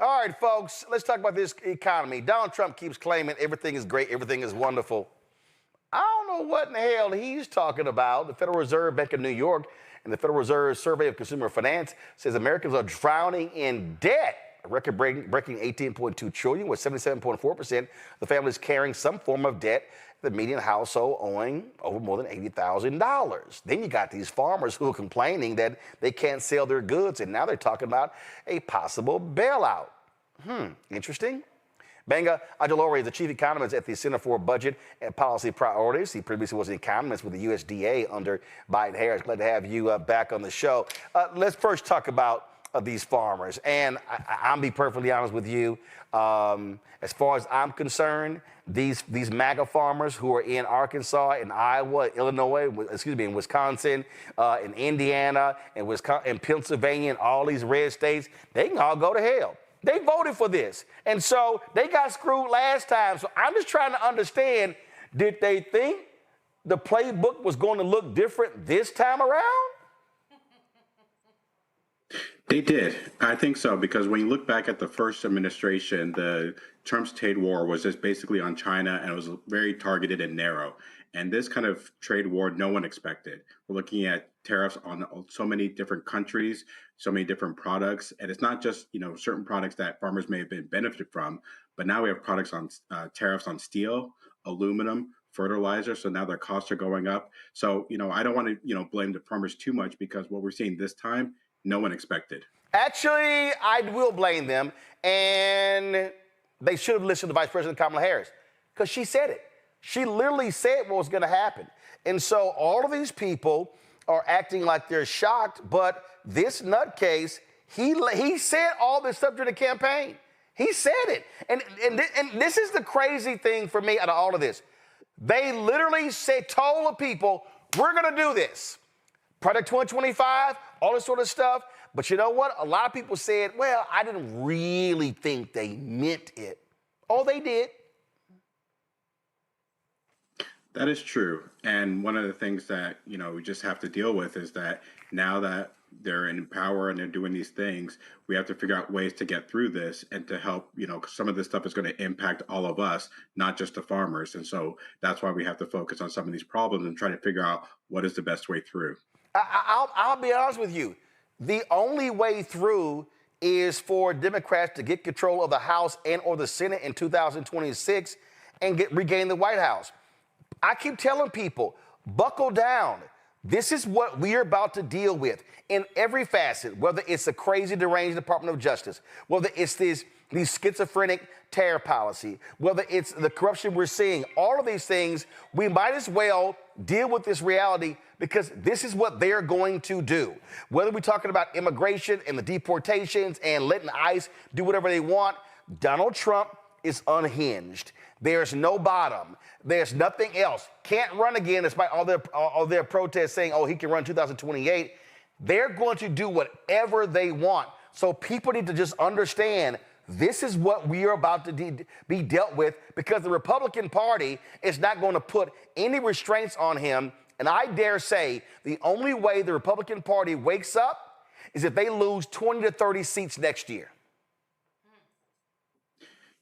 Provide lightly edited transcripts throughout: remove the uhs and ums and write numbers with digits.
All right, folks, let's talk about this economy. Donald Trump keeps claiming everything is great, everything is wonderful. I don't know what in the hell he's talking about. The Federal Reserve Bank of New York and the Federal Reserve Survey of Consumer Finance says Americans are drowning in debt. A record-breaking 18.2 trillion, with 77.4% of the families carrying some form of debt. The median household owing over more than $80,000. Then you got these farmers who are complaining that they can't sell their goods, and now they're talking about a possible bailout. Interesting. Benga Ajolore is the chief economist at the Center for Budget and Policy Priorities. He previously was an economist with the USDA under Biden-Harris. Glad to have you back on the show. Let's first talk about these farmers. And I'll be perfectly honest with you. As far as I'm concerned, these MAGA farmers who are in Arkansas, in Iowa, Illinois, in Wisconsin, in Indiana, in Pennsylvania, and all these red states, they can all go to hell. They voted for this. And so they got screwed last time. So I'm just trying to understand, did they think the playbook was going to look different this time around? They did. I think so, because when you look back at the first administration, Trump's trade war was just basically on China, and it was very targeted and narrow. And this kind of trade war, no one expected. We're looking at tariffs on so many different countries, so many different products. And it's not just, certain products that farmers may have been benefited from, but now we have products on tariffs on steel, aluminum, fertilizer. So now their costs are going up. So, I don't want to, blame the farmers too much, because what we're seeing this time, no one expected. Actually, I will blame them, and they should have listened to Vice President Kamala Harris, because she said it. She literally said what was going to happen. And so all of these people are acting like they're shocked, but this nutcase, he said all this stuff during the campaign. He said it. And this is the crazy thing for me out of all of this. They literally told the people, we're going to do this. Project 2025, all this sort of stuff. But you know what? A lot of people said, well, I didn't really think they meant it. Oh, they did. That is true. And one of the things that, we just have to deal with is that now that they're in power and they're doing these things, we have to figure out ways to get through this and to help, 'cause some of this stuff is going to impact all of us, not just the farmers. And so that's why we have to focus on some of these problems and try to figure out what is the best way through. I'll be honest with you. The only way through is for Democrats to get control of the House and or the Senate in 2026 and regain the White House. I keep telling people, buckle down. This is what we're about to deal with in every facet, whether it's a crazy, deranged Department of Justice, whether it's these schizophrenic tariff policy, whether it's the corruption we're seeing, all of these things, we might as well deal with this reality, because this is what they're going to do. Whether we're talking about immigration and the deportations and letting ICE do whatever they want, Donald Trump is unhinged. There's no bottom. There's nothing else. Can't run again despite all their protests saying, oh, he can run 2028. They're going to do whatever they want. So people need to just understand this is what we are about to be dealt with, because the Republican Party is not going to put any restraints on him. And I dare say the only way the Republican Party wakes up is if they lose 20 to 30 seats next year.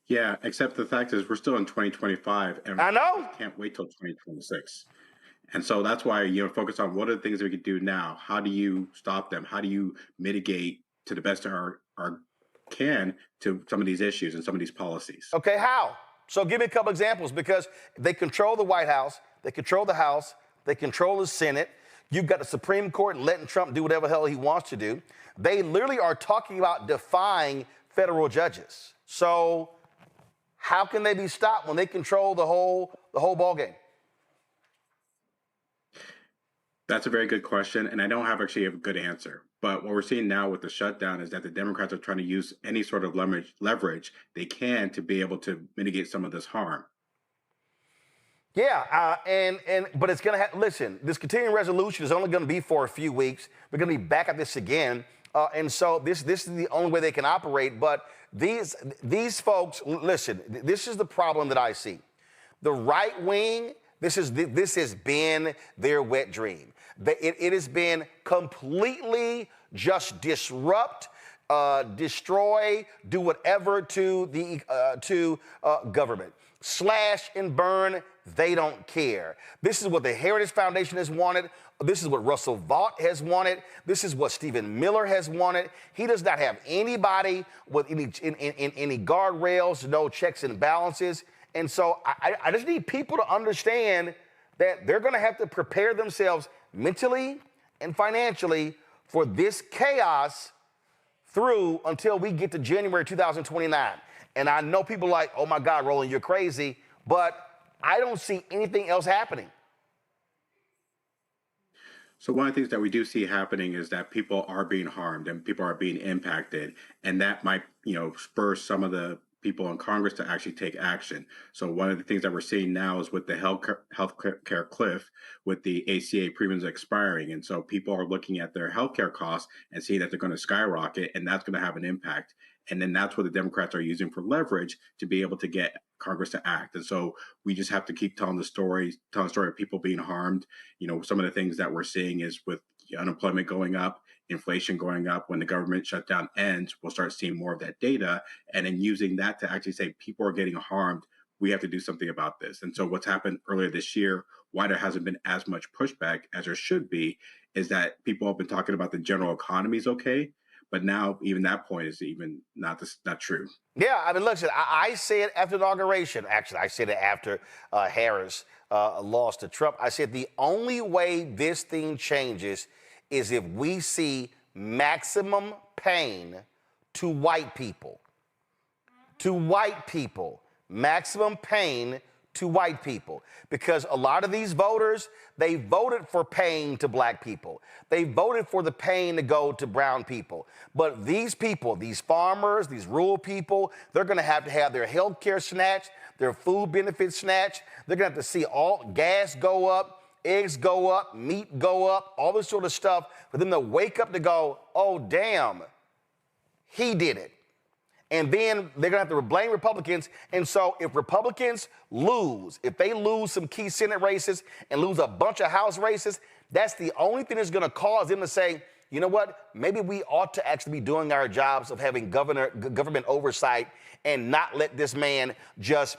Yeah, except the fact is we're still in 2025, and I know. We can't wait till 2026. And so that's why, focus on what are the things we can do now. How do you stop them? How do you mitigate to the best of our can to some of these issues and some of these policies? Okay, how? So give me a couple examples, because they control the White House, they control the House, they control the Senate. You've got the Supreme Court letting Trump do whatever the hell he wants to do. They literally are talking about defying federal judges. So how can they be stopped when they control the whole ball game? That's a very good question, and I don't have actually a good answer. But what we're seeing now with the shutdown is that the Democrats are trying to use any sort of leverage they can to be able to mitigate some of this harm. Yeah, but it's going to listen, this continuing resolution is only going to be for a few weeks. We're going to be back at this again. And so this is the only way they can operate. But these folks, listen, this is the problem that I see. The right wing, this has been their wet dream. It has been completely just disrupt, destroy, do whatever to the government. Slash and burn, they don't care. This is what the Heritage Foundation has wanted. This is what Russell Vought has wanted. This is what Stephen Miller has wanted. He does not have anybody with any guardrails, no checks and balances. And so I just need people to understand that they're going to have to prepare themselves mentally and financially for this chaos through until we get to January 2029. And I know people are like, oh my God, Roland, you're crazy, but I don't see anything else happening. So one of the things that we do see happening is that people are being harmed and people are being impacted, and that might, spur some of the people in Congress to actually take action. So one of the things that we're seeing now is with the healthcare cliff, with the ACA premiums expiring, and so people are looking at their healthcare costs and seeing that they're going to skyrocket, and that's going to have an impact. And then that's what the Democrats are using for leverage to be able to get Congress to act. And so we just have to keep telling the story of people being harmed. Some of the things that we're seeing is with unemployment going up, inflation going up. When the government shutdown ends, we'll start seeing more of that data, and then using that to actually say people are getting harmed. We have to do something about this. And so what's happened earlier this year, why there hasn't been as much pushback as there should be, is that people have been talking about the general economy is okay. But now even that point is even not true. Yeah, I mean, listen, I said after inauguration, actually, I said it after Harris lost to Trump. I said the only way this thing changes is if we see maximum pain to white people. To white people. Maximum pain to white people. Because a lot of these voters, they voted for pain to black people. They voted for the pain to go to brown people. But these people, these farmers, these rural people, they're going to have their health care snatched, their food benefits snatched. They're going to have to see all gas go up, eggs go up, meat go up, all this sort of stuff for them to wake up to go, oh, damn, he did it. And then they're going to have to blame Republicans. And so if Republicans lose, if they lose some key Senate races and lose a bunch of House races, that's the only thing that's going to cause them to say, you know what, maybe we ought to actually be doing our jobs of having government oversight and not let this man just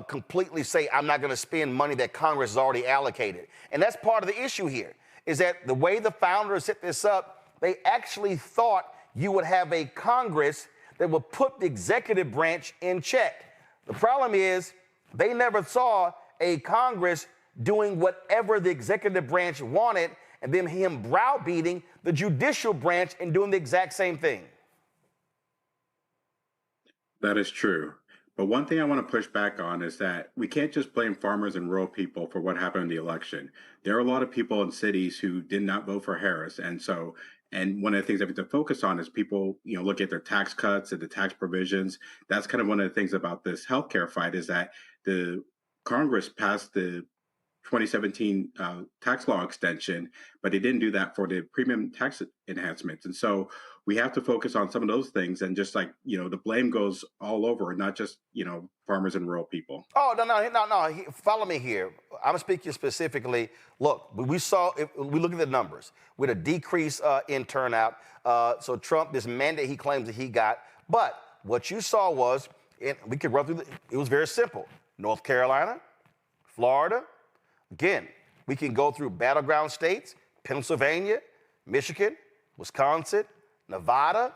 completely say, I'm not going to spend money that Congress has already allocated. And that's part of the issue here, is that the way the founders set this up, they actually thought you would have a Congress that will put the executive branch in check. The problem is they never saw a Congress doing whatever the executive branch wanted and then him browbeating the judicial branch and doing the exact same thing. That is true. But one thing I want to push back on is that we can't just blame farmers and rural people for what happened in the election. There are a lot of people in cities who did not vote for Harris. And one of the things that we have to focus on is people, look at their tax cuts and the tax provisions. That's kind of one of the things about this healthcare fight, is that the Congress passed the 2017 tax law extension, but they didn't do that for the premium tax enhancements. And so we have to focus on some of those things, and just like, the blame goes all over, not just, farmers and rural people. Oh, no. Follow me here. I'm speaking specifically. Look, we look at the numbers. We had a decrease in turnout. So Trump, this mandate he claims that he got. But what you saw was, and we could run through it was very simple. North Carolina, Florida. Again, we can go through battleground states, Pennsylvania, Michigan, Wisconsin, Nevada.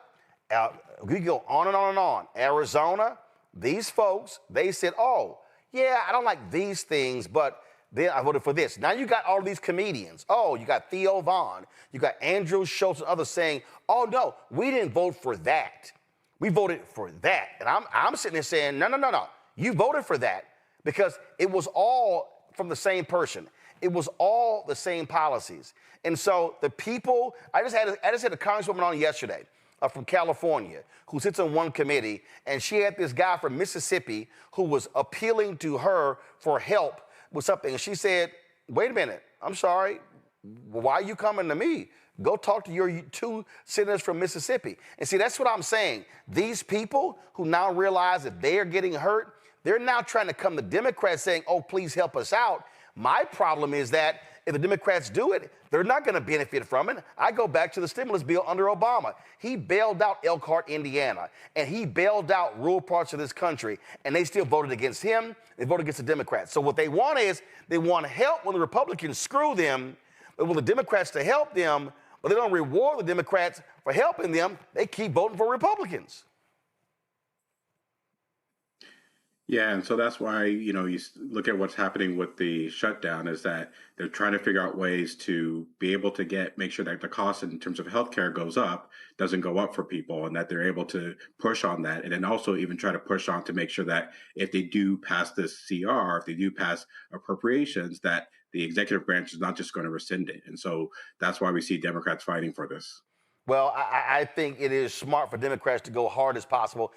We go on and on and on. Arizona. These folks, they said, oh, yeah, I don't like these things, but then I voted for this. Now you got all these comedians. Oh, you got Theo Vaughn. You got Andrew Schultz and others saying, oh, no, we didn't vote for that. We voted for that. And I'm sitting there saying, no. You voted for that because it was all from the same person. It was all the same policies. And so the people, I just had a congresswoman on yesterday from California who sits on one committee, and she had this guy from Mississippi who was appealing to her for help with something. And she said, wait a minute, I'm sorry, why are you coming to me? Go talk to your two senators from Mississippi. And see, that's what I'm saying. These people who now realize that they are getting hurt, they're now trying to come to Democrats saying, oh, please help us out. My problem is that If the Democrats do it, they're not going to benefit from it. I go back to the stimulus bill under Obama. He bailed out Elkhart, Indiana, and he bailed out rural parts of this country, and they still voted against him. They voted against the Democrats. So what they want is they want help when the Republicans screw them, but want the Democrats to help them, but they don't reward the Democrats for helping them. They keep voting for Republicans. Yeah, and so that's why, you look at what's happening with the shutdown is that they're trying to figure out ways to be able to make sure that the cost in terms of healthcare goes up, doesn't go up for people, and that they're able to push on that. And then also even try to push on to make sure that if they do pass this CR, if they do pass appropriations, that the executive branch is not just going to rescind it. And so that's why we see Democrats fighting for this. Well, I think it is smart for Democrats to go hard as possible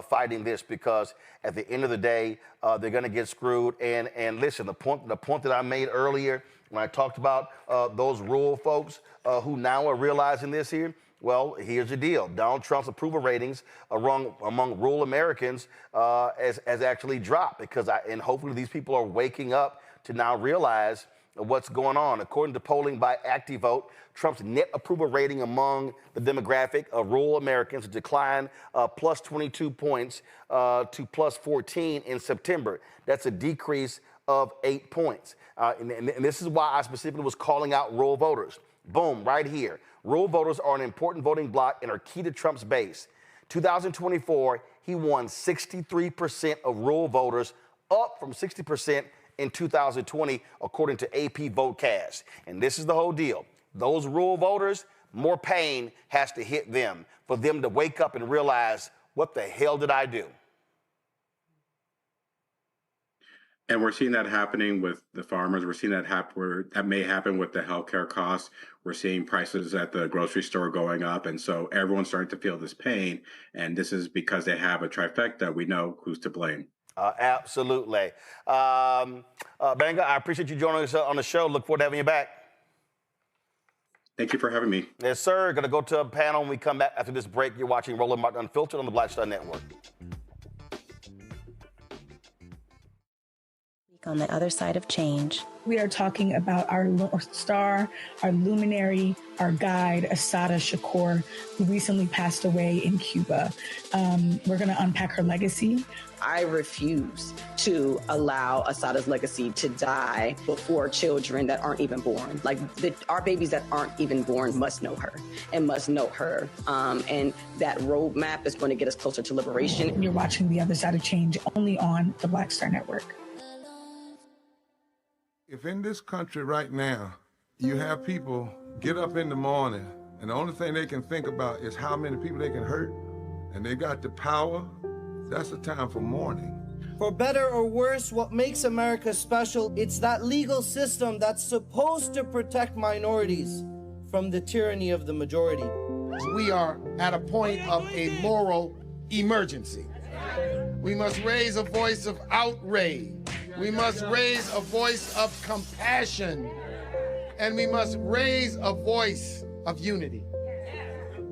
fighting this, because at the end of the day, they're going to get screwed. And listen, the point that I made earlier when I talked about those rural folks who now are realizing this here, well, here's the deal. Donald Trump's approval ratings among rural Americans has actually dropped, and hopefully these people are waking up to now realize what's going on. According to polling by ActiVote, Trump's net approval rating among the demographic of rural Americans declined plus 22 points to plus 14 in September. That's a decrease of 8 points. And this is why I specifically was calling out rural voters. Boom, right here. Rural voters are an important voting bloc and are key to Trump's base. 2024, he won 63% of rural voters, up from 60% in 2020, according to AP Votecast. And this is the whole deal. Those rural voters, more pain has to hit them for them to wake up and realize, what the hell did I do? And we're seeing that happening with the farmers. We're seeing that may happen with the healthcare costs. We're seeing prices at the grocery store going up. And so everyone's starting to feel this pain. And this is because they have a trifecta. We know who's to blame. Absolutely. Banga, I appreciate you joining us on the show. Look forward to having you back. Thank you for having me. Yes, sir. Going to go to a panel when we come back after this break. You're watching Roland Martin Unfiltered on the Black Star Network. On the other side of change. We are talking about our North Star, our luminary, our guide, Assata Shakur, who recently passed away in Cuba. We're going to unpack her legacy. I refuse to allow Assata's legacy to die before children that aren't even born. Like our babies that aren't even born must know her and must know her. And that roadmap is going to get us closer to liberation. You're watching The Other Side of Change only on the Black Star Network. If in this country right now, you have people get up in the morning and the only thing they can think about is how many people they can hurt, and they got the power, that's the time for mourning. For better or worse, what makes America special, it's that legal system that's supposed to protect minorities from the tyranny of the majority. We are at a point of a moral emergency. We must raise a voice of outrage. We must raise a voice of compassion. And we must raise a voice of unity.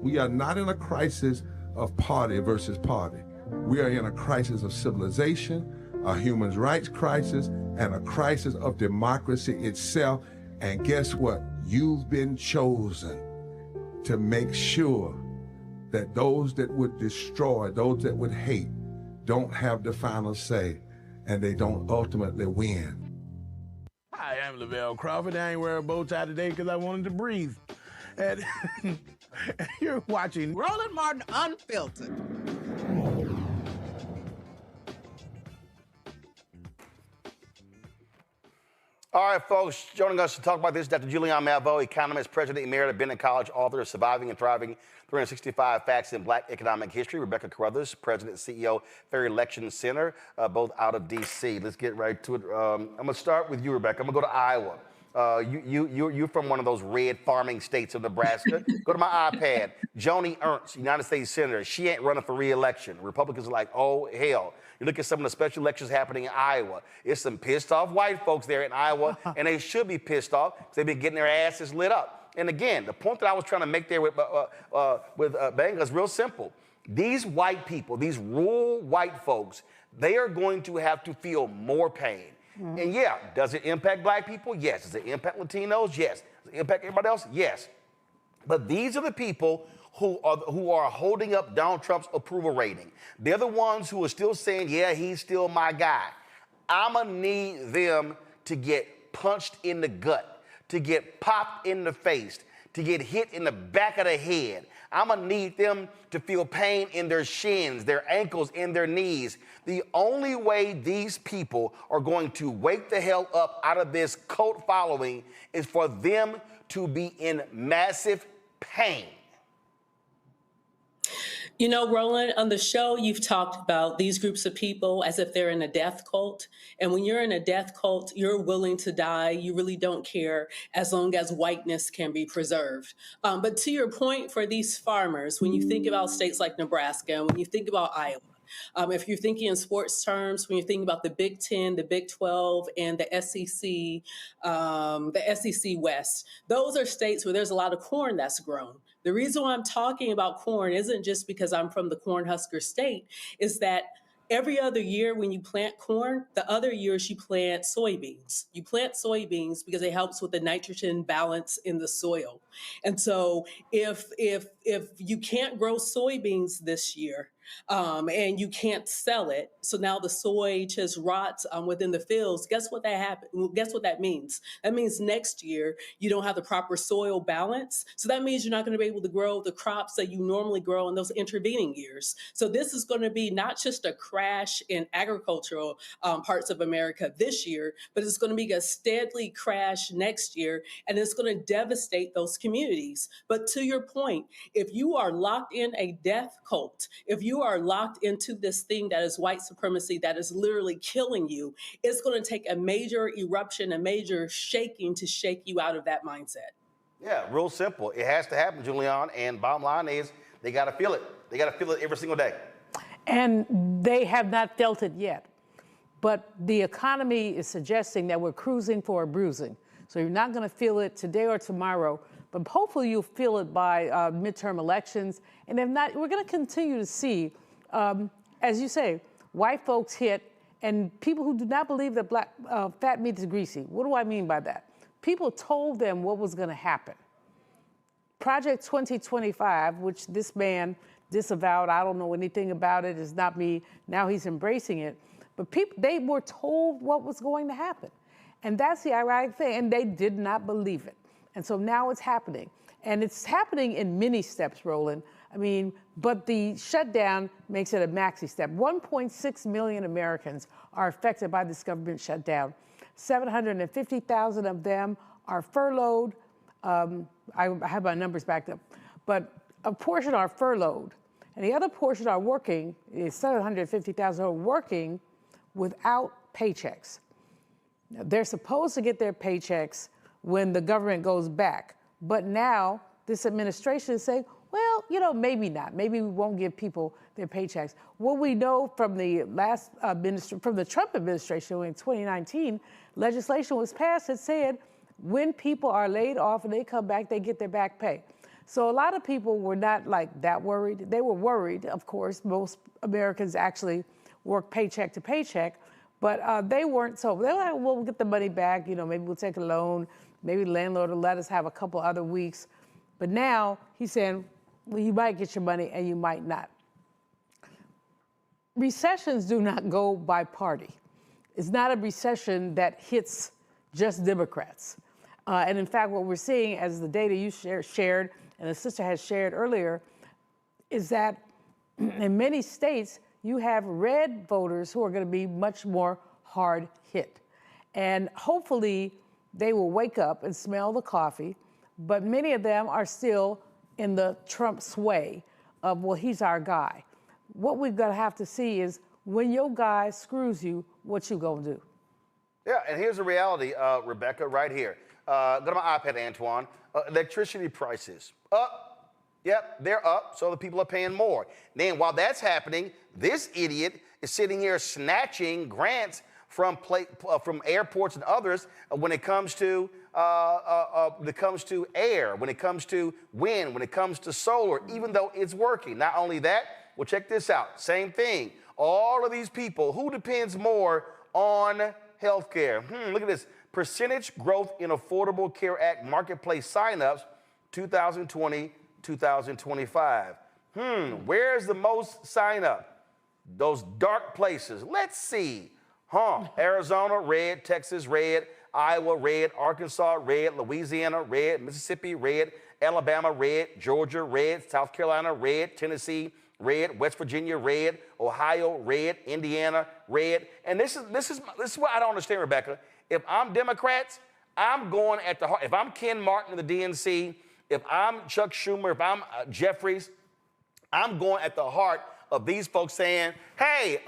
We are not in a crisis of party versus party. We are in a crisis of civilization, a human rights crisis, and a crisis of democracy itself. And guess what? You've been chosen to make sure that those that would destroy, those that would hate, don't have the final say, and they don't ultimately win. Hi, I'm Lavelle Crawford. I ain't wearing a bow tie today because I wanted to breathe. And you're watching Roland Martin Unfiltered. All right, folks, joining us to talk about this, Dr. Julian Malveaux, economist, president emeritus, Bennett College, author of Surviving and Thriving, 365 Facts in Black Economic History. Rebecca Carruthers, president and CEO, Fair Election Center, both out of D.C. Let's get right to it. I'm going to start with you, Rebecca. I'm going to go to Iowa. You're from one of those red farming states of Nebraska. Go to my iPad. Joni Ernst, United States Senator. She ain't running for re-election. Republicans are like, oh, hell. You look at some of the special elections happening in Iowa. It's some pissed off white folks there in Iowa, and they should be pissed off because they've been getting their asses lit up. And again, the point that I was trying to make there with Banga is real simple. These white people, these rural white folks, they are going to have to feel more pain. And yeah, does it impact black people? Yes. Does it impact Latinos? Yes. Does it impact everybody else? Yes. But these are the people who are holding up Donald Trump's approval rating. They're the ones who are still saying, yeah, he's still my guy. I'm going to need them to get punched in the gut, to get popped in the face, to get hit in the back of the head. I'm going to need them to feel pain in their shins, their ankles, and their knees. The only way these people are going to wake the hell up out of this cult following is for them to be in massive pain. You know, Roland, on the show, you've talked about these groups of people as if they're in a death cult. And when you're in a death cult, you're willing to die. You really don't care as long as whiteness can be preserved. But to your point, for these farmers, when you think about states like Nebraska, and when you think about Iowa, if you're thinking in sports terms, when you're thinking about the Big 10, the Big 12, and the SEC West, those are states where there's a lot of corn that's grown. The reason why I'm talking about corn isn't just because I'm from the Cornhusker State, is that every other year when you plant corn, the other years you plant soybeans. You plant soybeans because it helps with the nitrogen balance in the soil. And so if you can't grow soybeans this year, and you can't sell it, so now the soy just rots within the fields. Guess what that means? That means next year you don't have the proper soil balance. So that means you're not going to be able to grow the crops that you normally grow in those intervening years. So this is going to be not just a crash in agricultural parts of America this year, but it's going to be a steadily crash next year, and it's going to devastate those communities. But to your point, if you are locked in a death cult, if you are locked into this thing that is white supremacy, that is literally killing you, it's going to take a major eruption, a major shaking to shake you out of that mindset. Yeah, real simple. It has to happen, Julian. And bottom line is they got to feel it. They got to feel it every single day. And they have not felt it yet. But the economy is suggesting that we're cruising for a bruising. So you're not going to feel it today or tomorrow, but hopefully you'll feel it by midterm elections. And if not, we're going to continue to see, as you say, white folks hit, and people who do not believe that fat meat is greasy. What do I mean by that? People told them what was going to happen. Project 2025, which this man disavowed, I don't know anything about it, it's not me, now he's embracing it. But they were told what was going to happen. And that's the ironic thing, and they did not believe it. And so now it's happening. And it's happening in many steps, Roland. I mean, but the shutdown makes it a maxi step. 1.6 million Americans are affected by this government shutdown. 750,000 of them are furloughed. I have my numbers backed up. But a portion are furloughed. And the other portion are working, 750,000 are working without paychecks. Now, they're supposed to get their paychecks when the government goes back. But now this administration is saying, well, you know, maybe not. Maybe we won't give people their paychecks. What we know from the from the Trump administration in 2019, legislation was passed that said when people are laid off and they come back, they get their back pay. So a lot of people were not like that worried. They were worried, of course. Most Americans actually work paycheck to paycheck, but they weren't. So they were like, well, we'll get the money back. You know, maybe we'll take a loan. Maybe the landlord will let us have a couple other weeks. But now he's saying, well, you might get your money and you might not. Recessions do not go by party. It's not a recession that hits just Democrats. And in fact, what we're seeing, as the data you shared and the sister has shared earlier, is that in many states, you have red voters who are going to be much more hard hit. And hopefully they will wake up and smell the coffee, but many of them are still in the Trump sway of, well, he's our guy. What we're going to have to see is when your guy screws you, what you going to do? Yeah, and here's the reality, Rebecca, right here. Go to my iPad, Antoine. Electricity prices up. Yep, they're up, so the people are paying more. Then while that's happening, this idiot is sitting here snatching grants from airports and others when it comes to air, when it comes to wind, when it comes to solar, even though it's working. Not only that, well, check this out. Same thing. All of these people, who depends more on health care. Look at this. Percentage growth in Affordable Care Act marketplace signups 2020, 2025. Where's the most sign up? Those dark places. Let's see. Arizona, red. Texas, red. Iowa, red. Arkansas, red. Louisiana, red. Mississippi, red. Alabama, red. Georgia, red. South Carolina, red. Tennessee, red. West Virginia, red. Ohio, red. Indiana, red. And this is what I don't understand, Rebecca. If I'm Democrats, I'm going at the heart. If I'm Ken Martin of the DNC, if I'm Chuck Schumer, if I'm Jeffries, I'm going at the heart of these folks saying, hey,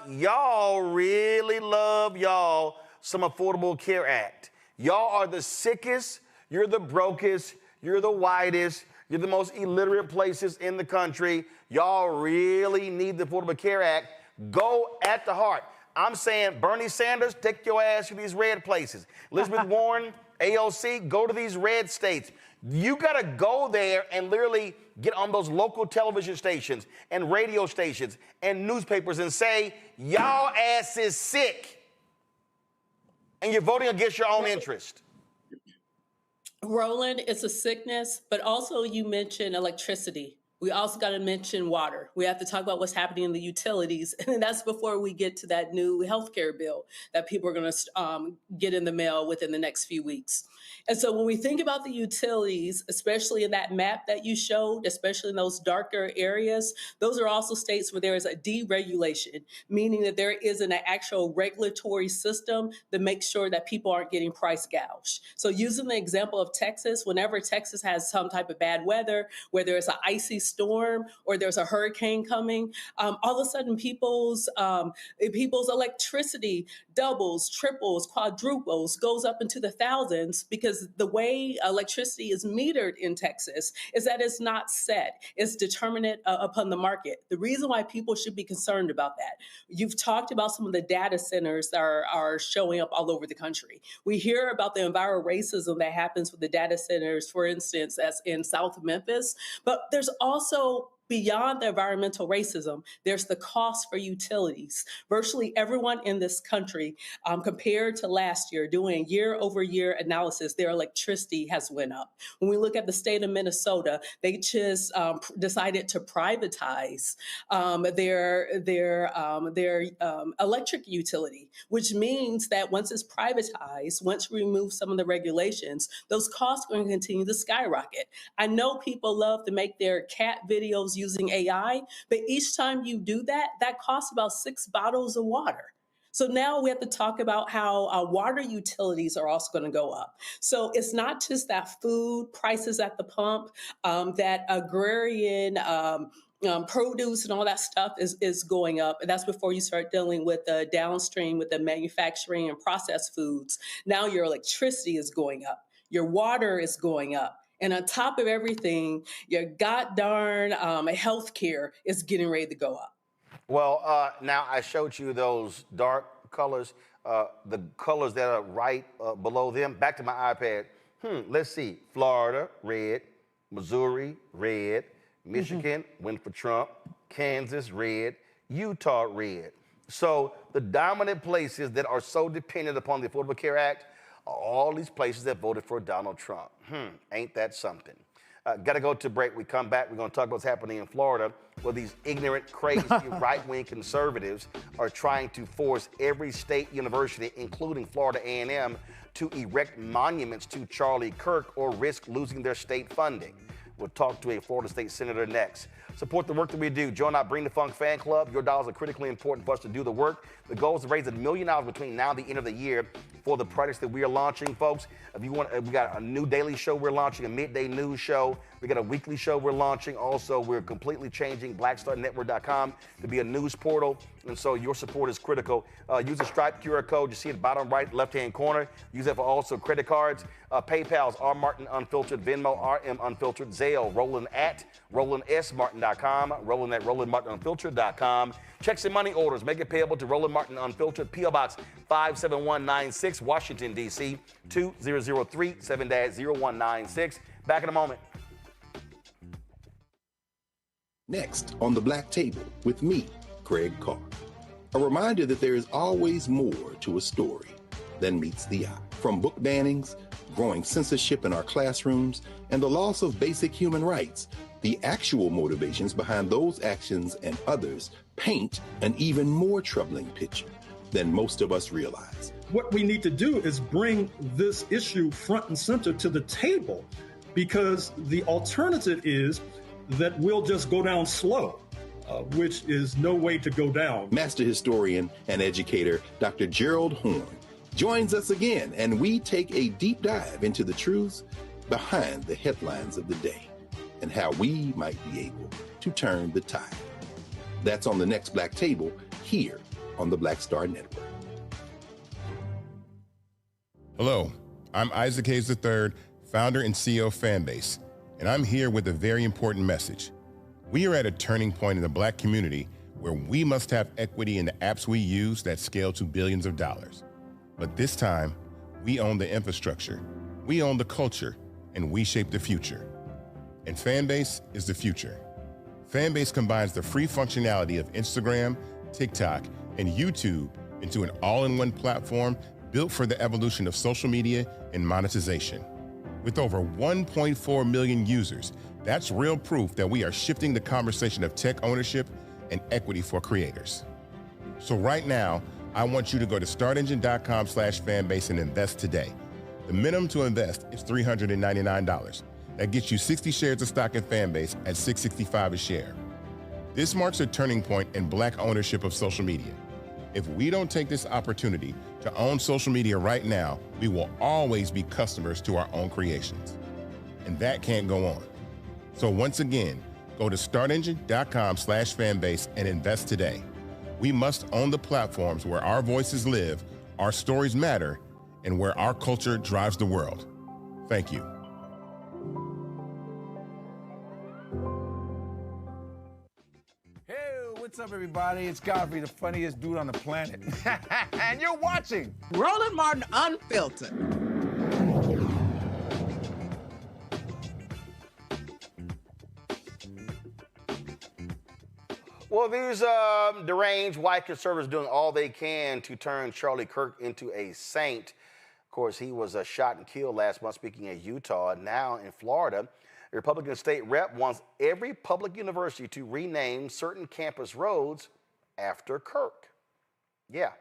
y'all really love y'all some Affordable Care Act. Y'all are the sickest, you're the brokest, you're the whitest, you're the most illiterate places in the country. Y'all really need the Affordable Care Act. Go at the heart. I'm saying, Bernie Sanders, take your ass to these red places. Elizabeth Warren, AOC, go to these red states. You got to go there and literally get on those local television stations and radio stations and newspapers and say, y'all ass is sick. And you're voting against your own interest. Roland, it's a sickness, but also you mentioned electricity. We also got to mention water. We have to talk about what's happening in the utilities. And that's before we get to that new healthcare bill that people are going to get in the mail within the next few weeks. And so when we think about the utilities, especially in that map that you showed, especially in those darker areas, those are also states where there is a deregulation, meaning that there isn't an actual regulatory system that makes sure that people aren't getting price gouged. So using the example of Texas, whenever Texas has some type of bad weather, whether it's an icy storm or there's a hurricane coming, all of a sudden people's electricity doubles, triples, quadruples, goes up into the thousands, because the way electricity is metered in Texas is that it's not set. It's determined upon the market. The reason why people should be concerned about that, you've talked about some of the data centers that are showing up all over the country. We hear about the environmental racism that happens with the data centers, for instance, as in South Memphis, but there's also beyond the environmental racism, there's the cost for utilities. Virtually everyone in this country, compared to last year, doing year-over-year analysis, their electricity has went up. When we look at the state of Minnesota, they just decided to privatize their electric utility, which means that once it's privatized, once we remove some of the regulations, those costs are going to continue to skyrocket. I know people love to make their cat videos using AI, but each time you do that, that costs about 6 bottles of water. So now we have to talk about how water utilities are also going to go up. So it's not just that food prices at the pump, that agrarian produce and all that stuff is going up. And that's before you start dealing with the downstream, with the manufacturing and processed foods. Now your electricity is going up. Your water is going up. And on top of everything, your goddamn healthcare is getting ready to go up. Well, now I showed you those dark colors, the colors that are right below them. Back to my iPad. Let's see. Florida, red. Missouri, red. Michigan, went for Trump. Kansas, red. Utah, red. So the dominant places that are so dependent upon the Affordable Care Act are all these places that voted for Donald Trump. Ain't that something? Got to go to break. We come back. We're going to talk about what's happening in Florida, where these ignorant, crazy, right-wing conservatives are trying to force every state university, including Florida A&M, to erect monuments to Charlie Kirk or risk losing their state funding. We'll talk to a Florida State Senator next. Support the work that we do. Join our Bring the Funk fan club. Your dollars are critically important for us to do the work. The goal is to raise $1 million between now and the end of the year for the projects that we are launching, folks. If you want, we got a new daily show we're launching, a midday news show. We got a weekly show we're launching. Also, we're completely changing blackstarnetwork.com to be a news portal. And so your support is critical. Use the Stripe QR code. You see it bottom right, left-hand corner. Use that for also credit cards. PayPal's R Martin Unfiltered, Venmo RM Unfiltered, Zelle, Roland at RolandSMartin.com, Roland at RolandMartinUnfiltered.com. Checks and money orders, make it payable to Roland Martin Unfiltered, P.O. Box 57196, Washington, D.C. 2003 7-0196. Back in a moment. Next on The Black Table with me, Craig Carr. A reminder that there is always more to a story than meets the eye. From book bannings, growing censorship in our classrooms, and the loss of basic human rights, the actual motivations behind those actions and others paint an even more troubling picture than most of us realize. What we need to do is bring this issue front and center to the table, because the alternative is that we'll just go down slow, which is no way to go down. Master historian and educator Dr. Gerald Horne joins us again, and we take a deep dive into the truths behind the headlines of the day and how we might be able to turn the tide. That's on the next Black Table here on the Black Star Network. Hello, I'm Isaac Hayes III, founder and CEO of Fanbase, and I'm here with a very important message. We are at a turning point in the Black community where we must have equity in the apps we use that scale to billions of dollars. But this time, we own the infrastructure, we own the culture, and we shape the future. And Fanbase is the future. Fanbase combines the free functionality of Instagram, TikTok, and YouTube into an all-in-one platform built for the evolution of social media and monetization. With over 1.4 million users, that's real proof that we are shifting the conversation of tech ownership and equity for creators. So right now, I want you to go to startengine.com/fanbase and invest today. The minimum to invest is $399. That gets you 60 shares of stock in Fanbase at $665 a share. This marks a turning point in Black ownership of social media. If we don't take this opportunity to own social media right now, we will always be customers to our own creations. And that can't go on. So once again, go to startengine.com/fanbase and invest today. We must own the platforms where our voices live, our stories matter, and where our culture drives the world. Thank you. What's up, everybody? It's Godfrey, the funniest dude on the planet. And you're watching Roland Martin Unfiltered. Well, these deranged white conservatives doing all they can to turn Charlie Kirk into a saint. Of course, he was shot and killed last month, speaking of Utah. Now in Florida, the Republican state rep wants every public university to rename certain campus roads after Kirk. Yeah.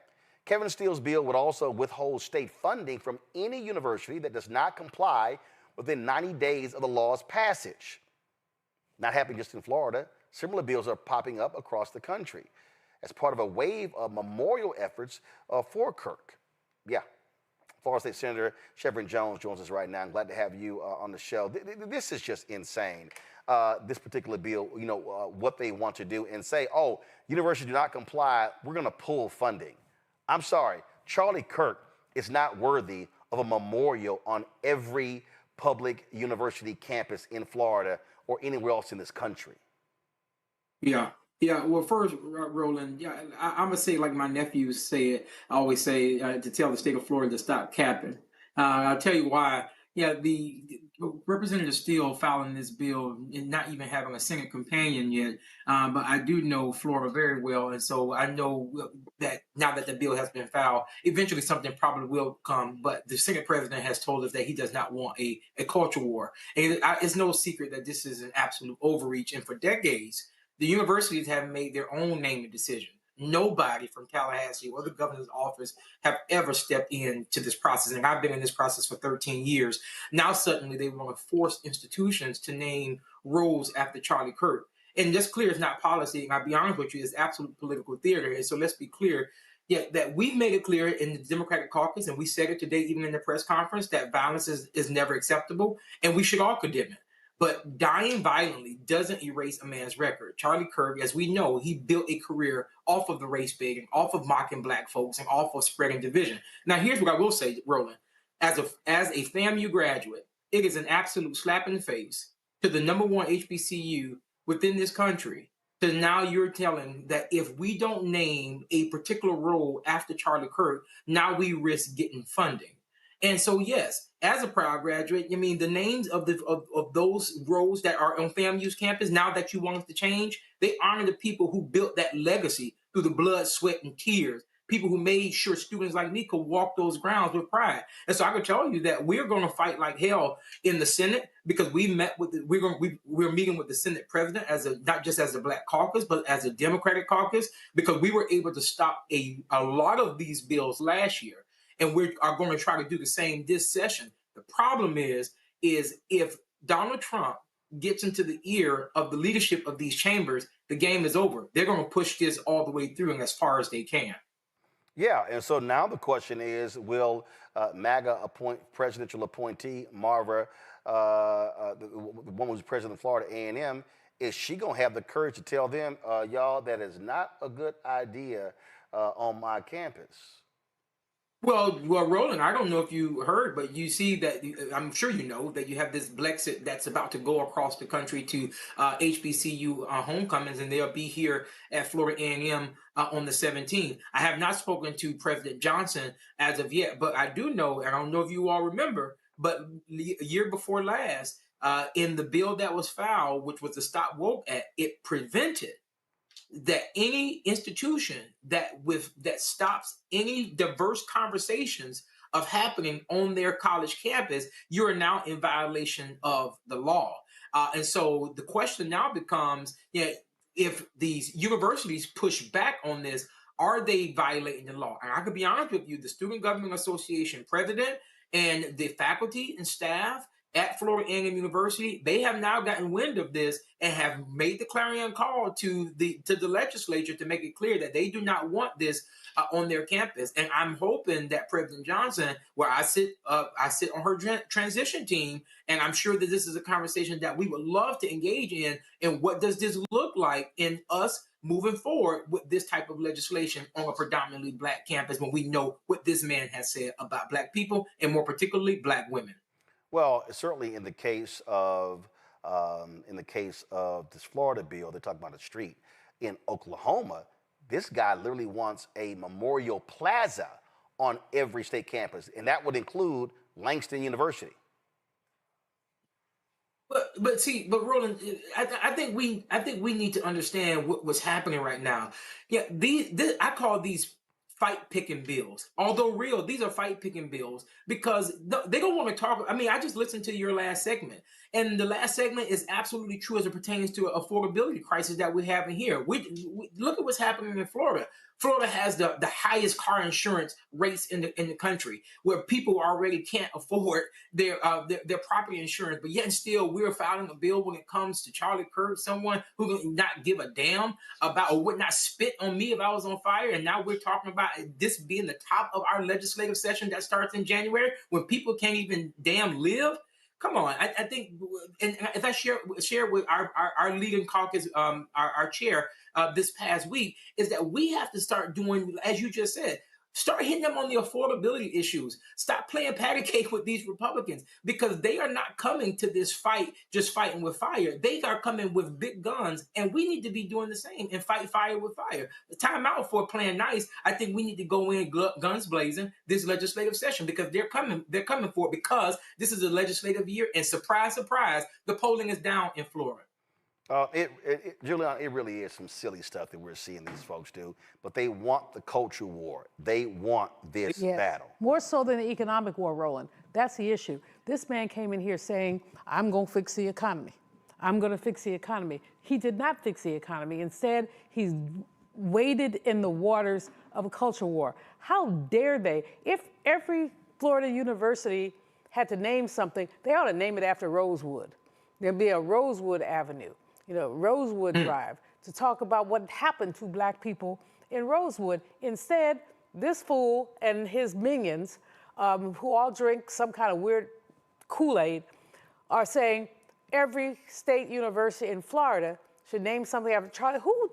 Kevin Steele's bill would also withhold state funding from any university that does not comply within 90 days of the law's passage. Not happening just in Florida. Similar bills are popping up across the country as part of a wave of memorial efforts for Kirk. Yeah. Florida State Senator Chevron Jones joins us right now. I'm glad to have you on the show. This is just insane. This particular bill, you know, what they want to do and say, oh, universities do not comply, we're going to pull funding. I'm sorry, Charlie Kirk is not worthy of a memorial on every public university campus in Florida or anywhere else in this country. Yeah. Well, first, Roland, I'm going to say, like my nephews say it, I always say to tell the state of Florida to stop capping. I'll tell you why. The Representative Steele filing this bill and not even having a Senate companion yet. But I do know Florida very well. And so I know that now that the bill has been filed, eventually something probably will come. But the Senate president has told us that he does not want a culture war. And it's no secret that this is an absolute overreach. And for decades, the universities have made their own naming decision. Nobody from Tallahassee or the governor's office have ever stepped into this process. And I've been in this process for 13 years. Now, suddenly they want to force institutions to name roads after Charlie Kirk. And just clear, it's not policy. And I'll be honest with you, it's absolute political theater. And so let's be clear, that we made it clear in the Democratic caucus, and we said it today, even in the press conference, that violence is never acceptable. And we should all condemn it. But dying violently doesn't erase a man's record. Charlie Kirk, as we know, he built a career off of the race baiting, off of mocking Black folks, and off of spreading division. Now, here's what I will say, Roland. As a FAMU graduate, it is an absolute slap in the face to the #1 HBCU within this country. So now you're telling that if we don't name a particular road after Charlie Kirk, now we risk getting funding. And so, yes, as a proud graduate, I mean, the names of those roads that are on FAMU's campus, now that you want us to change, they honor the people who built that legacy through the blood, sweat, and tears. People who made sure students like me could walk those grounds with pride. And so I can tell you that we're going to fight like hell in the Senate, because we met with we're meeting with the Senate president as not just as a Black caucus, but as a Democratic caucus, because we were able to stop a lot of these bills last year. And we are going to try to do the same this session. The problem is if Donald Trump gets into the ear of the leadership of these chambers, the game is over. They're going to push this all the way through and as far as they can. Yeah, and so now the question is, will MAGA appoint presidential appointee Marva, the woman who's president of Florida A&M, is she going to have the courage to tell them, y'all, that is not a good idea on my campus? Well, Roland, I don't know if you heard, but you see that, I'm sure you know that you have this Blexit that's about to go across the country to HBCU homecomings, and they'll be here at Florida A&M on the 17th. I have not spoken to President Johnson as of yet, but I do know, and I don't know if you all remember, but a year before last, in the bill that was filed, which was the Stop Woke Act, it prevented that any institution that stops any diverse conversations of happening on their college campus, you are now in violation of the law. And so the question now becomes, if these universities push back on this, are they violating the law? And I could be honest with you, the Student Government Association president and the faculty and staff at Florida A&M University, they have now gotten wind of this and have made the clarion call to the legislature to make it clear that they do not want this on their campus. And I'm hoping that President Johnson, where I sit on her transition team, and I'm sure that this is a conversation that we would love to engage in. And what does this look like in us moving forward with this type of legislation on a predominantly Black campus, when we know what this man has said about Black people, and more particularly Black women? Well, certainly in the case of this Florida bill, they're talking about a street. In Oklahoma, this guy literally wants a memorial plaza on every state campus, and that would include Langston University. But Roland, I think we need to understand what's happening right now. Yeah, I call these fight-picking bills. Although real, these are fight-picking bills because they don't want to talk. I mean, I just listened to your last segment, and the last segment is absolutely true as it pertains to an affordability crisis that we're having here. We look at what's happening in Florida. Florida has the highest car insurance rates in the country, where people already can't afford their property insurance, but yet and still we're filing a bill when it comes to Charlie Kirk, someone who would not give a damn about or would not spit on me if I was on fire. And now we're talking about this being the top of our legislative session that starts in January, when people can't even damn live. Come on, I think, and as I share with our leading caucus, our chair this past week, is that we have to start doing, as you just said, start hitting them on the affordability issues. Stop playing patty cake with these Republicans, because they are not coming to this fight just fighting with fire. They are coming with big guns, and we need to be doing the same and fight fire with fire. The time out for playing nice. I think we need to go in guns blazing this legislative session, because they're coming for it, because this is a legislative year, and surprise, surprise, the polling is down in Florida. Julian, it really is some silly stuff that we're seeing these folks do, but they want the culture war. They want this battle. More so than the economic war, Roland. That's the issue. This man came in here saying, I'm going to fix the economy. I'm going to fix the economy. He did not fix the economy. Instead, he's waded in the waters of a culture war. How dare they? If every Florida university had to name something, they ought to name it after Rosewood. There'd be a Rosewood Avenue. Rosewood Drive, to talk about what happened to Black people in Rosewood. Instead, this fool and his minions, who all drink some kind of weird Kool-Aid, are saying every state university in Florida should name something after Charlie. Who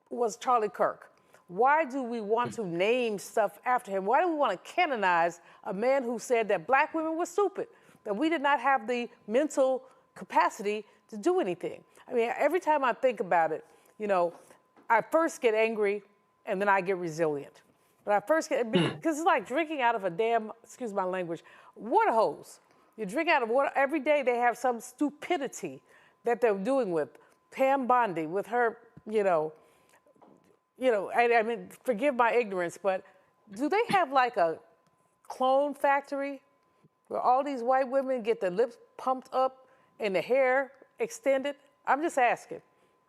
was Charlie Kirk? Why do we want to name stuff after him? Why do we want to canonize a man who said that Black women were stupid, that we did not have the mental capacity to do anything? I mean, every time I think about it, I first get angry and then I get resilient. But I first get, because it's like drinking out of a damn, excuse my language, water hose. You drink out of water, every day they have some stupidity that they're doing with Pam Bondi, with her, I mean, forgive my ignorance, but do they have like a clone factory where all these white women get their lips pumped up and the hair extended? I'm just asking.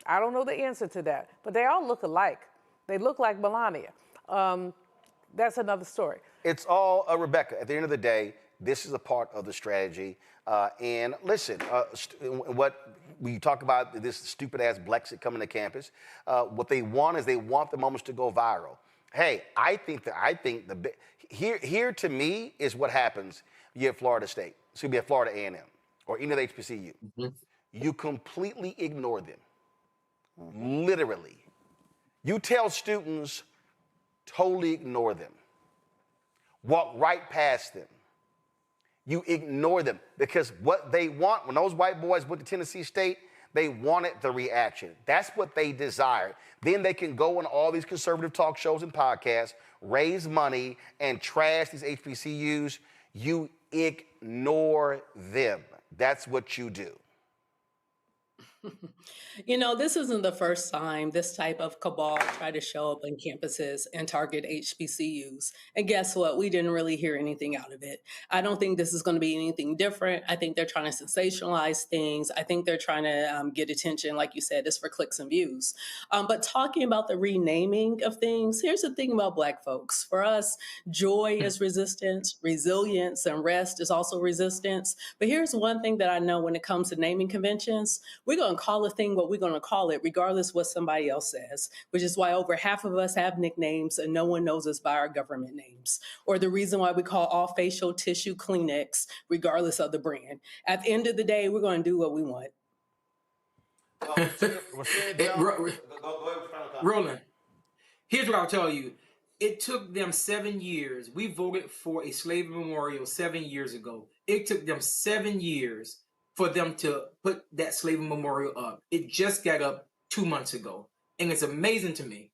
I don't know the answer to that, but they all look alike. They look like Melania. That's another story. It's all, Rebecca, at the end of the day, this is a part of the strategy. And listen, what we talk about this stupid-ass Blexit coming to campus, what they want is they want the moments to go viral. Hey, I think here to me is what happens. You have Florida State, so you be at Florida A&M or any of the HBCU. Mm-hmm. You completely ignore them, literally. You tell students, totally ignore them. Walk right past them. You ignore them because what they want, when those white boys went to Tennessee State, they wanted the reaction. That's what they desired. Then they can go on all these conservative talk shows and podcasts, raise money, and trash these HBCUs. You ignore them. That's what you do. This isn't the first time this type of cabal tried to show up on campuses and target HBCUs. And guess what? We didn't really hear anything out of it. I don't think this is going to be anything different. I think they're trying to sensationalize things. I think they're trying to get attention, like you said, it's for clicks and views. But talking about the renaming of things, here's the thing about Black folks. For us, joy is resistance, resilience and rest is also resistance. But here's one thing that I know when it comes to naming conventions, we're going to call a thing what we're going to call it, regardless what somebody else says, which is why over half of us have nicknames and no one knows us by our government names, or the reason why we call all facial tissue Kleenex, regardless of the brand. At the end of the day, we're going to do what we want. Roland, here's what I'll tell you. It took them 7 years. We voted for a slave memorial 7 years ago. It took them 7 years for them to put that slavery memorial up. It just got up 2 months ago. And it's amazing to me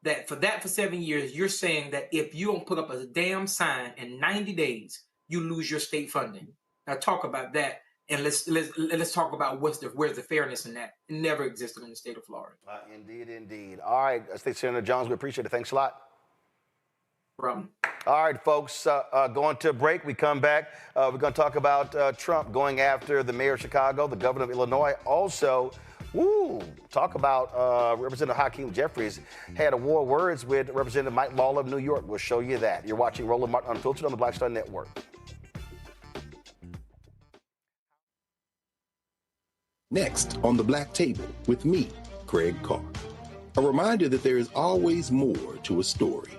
that for 7 years, you're saying that if you don't put up a damn sign in 90 days, you lose your state funding. Now talk about that. And let's talk about where's the fairness in that. It never existed in the state of Florida. Indeed, indeed. All right, State Senator Jones, we appreciate it. Thanks a lot. Problem. All right, folks, going to a break. We come back. We're going to talk about Trump going after the mayor of Chicago, the governor of Illinois. Also, talk about Representative Hakeem Jeffries had a war of words with Representative Mike Lawler of New York. We'll show you that. You're watching Roland Martin Unfiltered on the Black Star Network. Next on the Black Table with me, Craig Carr. A reminder that there is always more to a story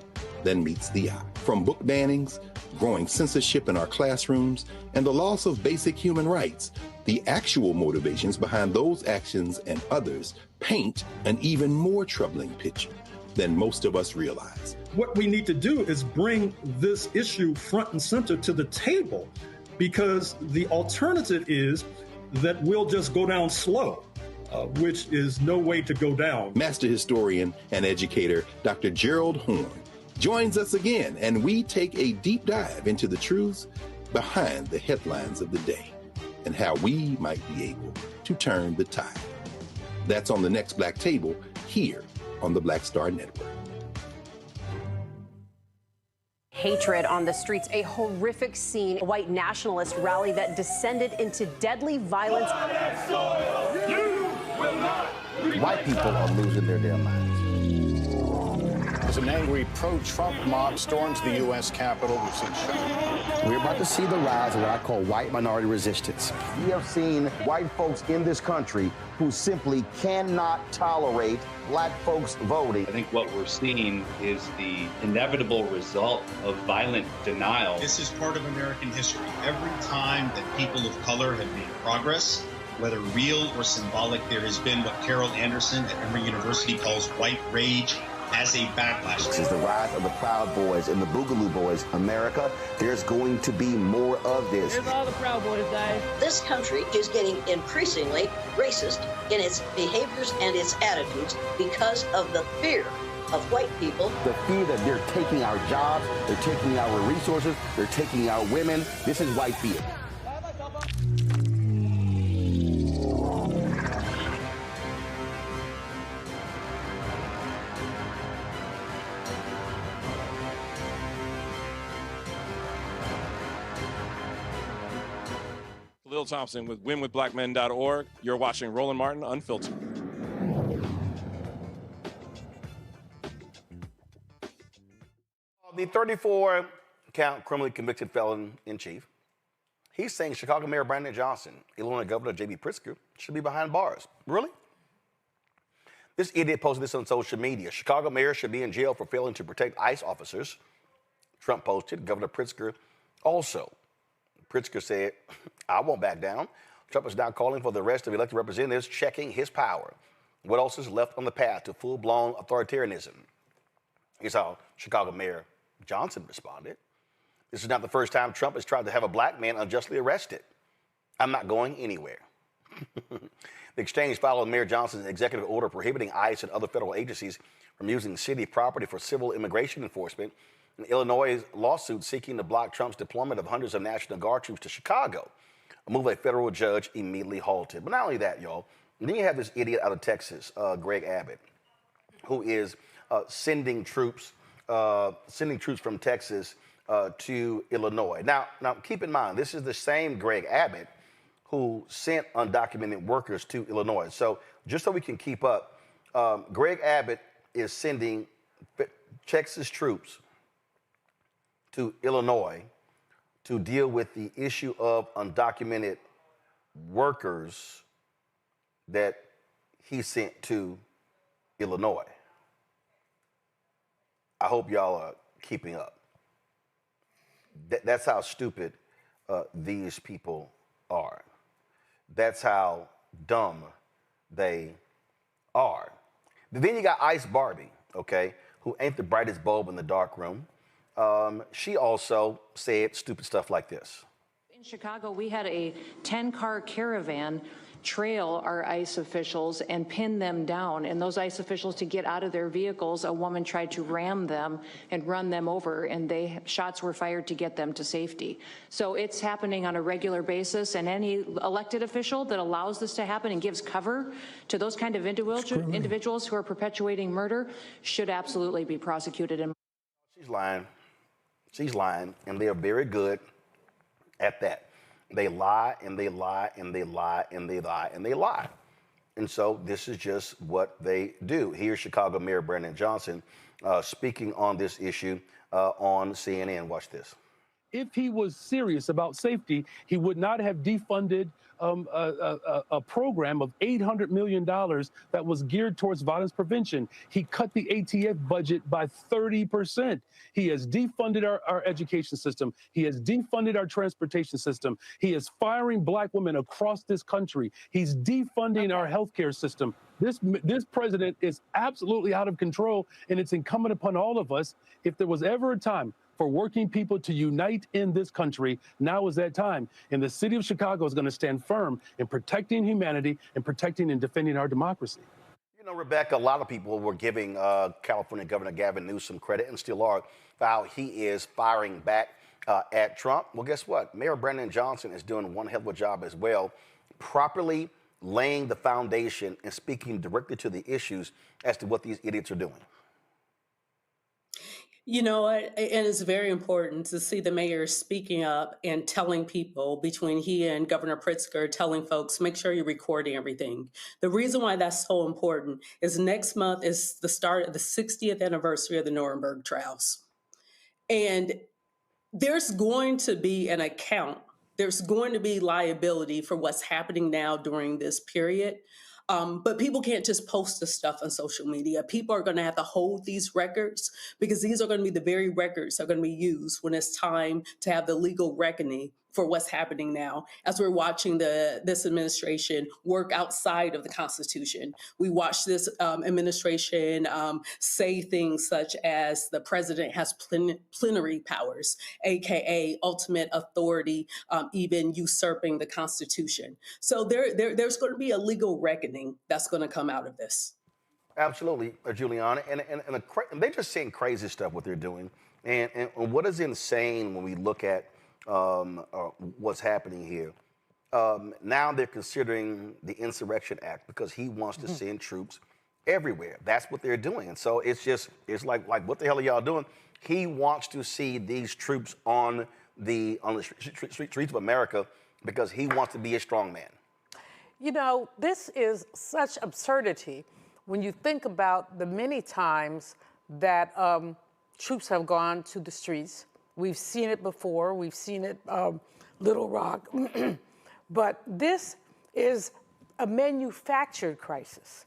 than meets the eye. From book bannings, growing censorship in our classrooms, and the loss of basic human rights, the actual motivations behind those actions and others paint an even more troubling picture than most of us realize. What we need to do is bring this issue front and center to the table, because the alternative is that we'll just go down slow, which is no way to go down. Master historian and educator Dr. Gerald Horne joins us again, and we take a deep dive into the truths behind the headlines of the day and how we might be able to turn the tide. That's on the next Black Table here on the Black Star Network. Hatred on the streets, a horrific scene, a white nationalist rally that descended into deadly violence. White people are losing their damn minds. As an angry pro-Trump mob storms the U.S. Capitol, we've seen Shutdown. We're about to see the rise of what I call white minority resistance. We have seen white folks in this country who simply cannot tolerate black folks voting. I think what we're seeing is the inevitable result of violent denial. This is part of American history. Every time that people of color have made progress, whether real or symbolic, there has been what Carol Anderson at Emory University calls white rage as a backlash. This is the rise of the Proud Boys and the Boogaloo Boys. America, there's going to be more of this. Here's all the Proud Boys, guys. This country is getting increasingly racist in its behaviors and its attitudes because of the fear of white people. The fear that they're taking our jobs, they're taking our resources, they're taking our women. This is white fear. Phil Thompson with winwithblackmen.org. You're watching Roland Martin Unfiltered. The 34-count criminally convicted felon in chief, he's saying Chicago Mayor Brandon Johnson, Illinois Governor J.B. Pritzker should be behind bars. Really? This idiot posted this on social media. Chicago mayor should be in jail for failing to protect ICE officers. Trump posted. Governor Pritzker also. Pritzker said, I won't back down. Trump is now calling for the arrest of elected representatives, checking his power. What else is left on the path to full-blown authoritarianism? Here's how Chicago Mayor Johnson responded. This is not the first time Trump has tried to have a black man unjustly arrested. I'm not going anywhere. The exchange followed Mayor Johnson's executive order prohibiting ICE and other federal agencies from using city property for civil immigration enforcement, and Illinois' lawsuit seeking to block Trump's deployment of hundreds of National Guard troops to Chicago, a move a federal judge immediately halted. But not only that, y'all, then you have this idiot out of Texas, Greg Abbott, who is sending troops from Texas to Illinois. Now, keep in mind, this is the same Greg Abbott who sent undocumented workers to Illinois. So just so we can keep up, Greg Abbott is sending Texas troops to Illinois to deal with the issue of undocumented workers that he sent to Illinois. I hope y'all are keeping up. That's how stupid these people are. That's how dumb they are. Then you got Ice Barbie, okay, who ain't the brightest bulb in the dark room. She also said stupid stuff like this. In Chicago, we had a 10-car caravan trail our ICE officials and pin them down. And those ICE officials, to get out of their vehicles, a woman tried to ram them and run them over, and shots were fired to get them to safety. So it's happening on a regular basis, and any elected official that allows this to happen and gives cover to those kind of individuals who are perpetuating murder should absolutely be prosecuted. She's lying. She's lying, and they are very good at that. They lie and they lie and they lie and they lie and they lie. And so this is just what they do. Here's Chicago Mayor Brandon Johnson speaking on this issue on CNN. Watch this. If he was serious about safety, he would not have defunded a program of $800 million that was geared towards violence prevention. He cut the ATF budget by 30%. He has defunded our education system. He has defunded our transportation system. He is firing black women across this country. He's defunding our healthcare system. This president is absolutely out of control, and it's incumbent upon all of us. If there was ever a time for working people to unite in this country, now is that time. And the city of Chicago is going to stand firm in protecting humanity and protecting and defending our democracy. You know, Rebecca, a lot of people were giving California Governor Gavin Newsom credit, and still are, for how he is firing back at Trump. Well, guess what? Mayor Brandon Johnson is doing one hell of a job as well, properly laying the foundation and speaking directly to the issues as to what these idiots are doing. You know, and it's very important to see the mayor speaking up and telling people, between he and Governor Pritzker, telling folks, make sure you're recording everything. The reason why that's so important is next month is the start of the 60th anniversary of the Nuremberg trials. And there's going to be an account. There's going to be liability for what's happening now during this period. But people can't just post this stuff on social media. People are going to have to hold these records, because these are going to be the very records that are going to be used when it's time to have the legal reckoning for what's happening now. As we're watching this administration work outside of the Constitution, we watch this administration say things such as the president has plenary powers, aka ultimate authority, even usurping the Constitution. So there's going to be a legal reckoning that's going to come out of this. Absolutely, Juliana, and they're just saying crazy stuff what they're doing, and what is insane when we look at what's happening here. Now they're considering the Insurrection Act because he wants to send troops everywhere. That's what they're doing. And so it's like what the hell are y'all doing? He wants to see these troops on the streets of America because he wants to be a strong man. You know, this is such absurdity when you think about the many times that troops have gone to the streets. We've seen it before. We've seen it, Little Rock. But this is a manufactured crisis.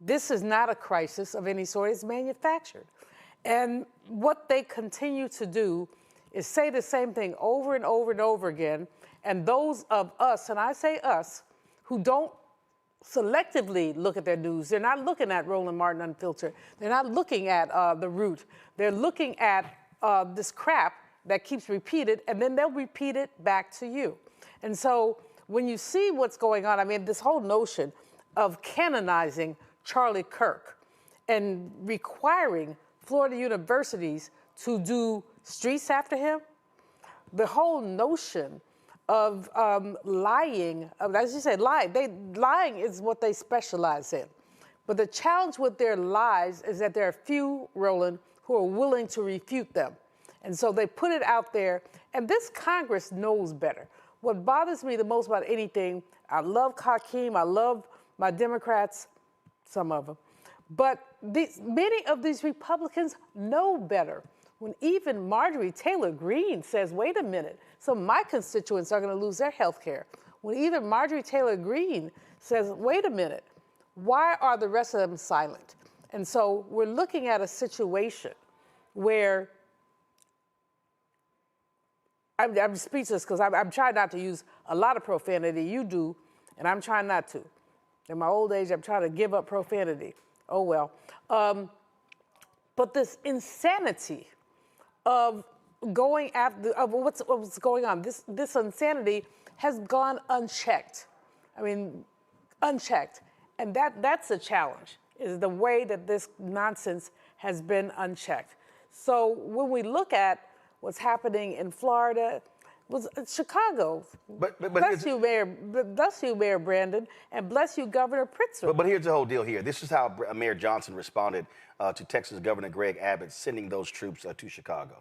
This is not a crisis of any sort. It's manufactured. And what they continue to do is say the same thing over and over and over again. And those of us, and I say us, who don't selectively look at their news, they're not looking at Roland Martin Unfiltered. They're not looking at The Root. They're looking at this crap that keeps repeated, and then they'll repeat it back to you. And so when you see what's going on, I mean, this whole notion of canonizing Charlie Kirk and requiring Florida universities to do streets after him, the whole notion of lying, as you said, lying is what they specialize in. But the challenge with their lies is that there are few, Roland, who are willing to refute them. And so they put it out there, and this Congress knows better. What bothers me the most about anything, I love Hakeem, I love my Democrats, some of them, but many of these Republicans know better. When even Marjorie Taylor Greene says, wait a minute, some of my constituents are going to lose their health care. When even Marjorie Taylor Greene says, wait a minute, why are the rest of them silent? And so we're looking at a situation where I'm speechless because I'm trying not to use a lot of profanity. You do, and I'm trying not to. In my old age, I'm trying to give up profanity. Oh, well. But this insanity of going after, of what's going on, this insanity has gone unchecked. I mean, unchecked. And that's a challenge, is the way that this nonsense has been unchecked. So when we look at what's happening in Florida, was Chicago. But bless you, Mayor Brandon, and bless you, Governor Pritzker. But here's the whole deal here. This is how Mayor Johnson responded to Texas Governor Greg Abbott sending those troops to Chicago.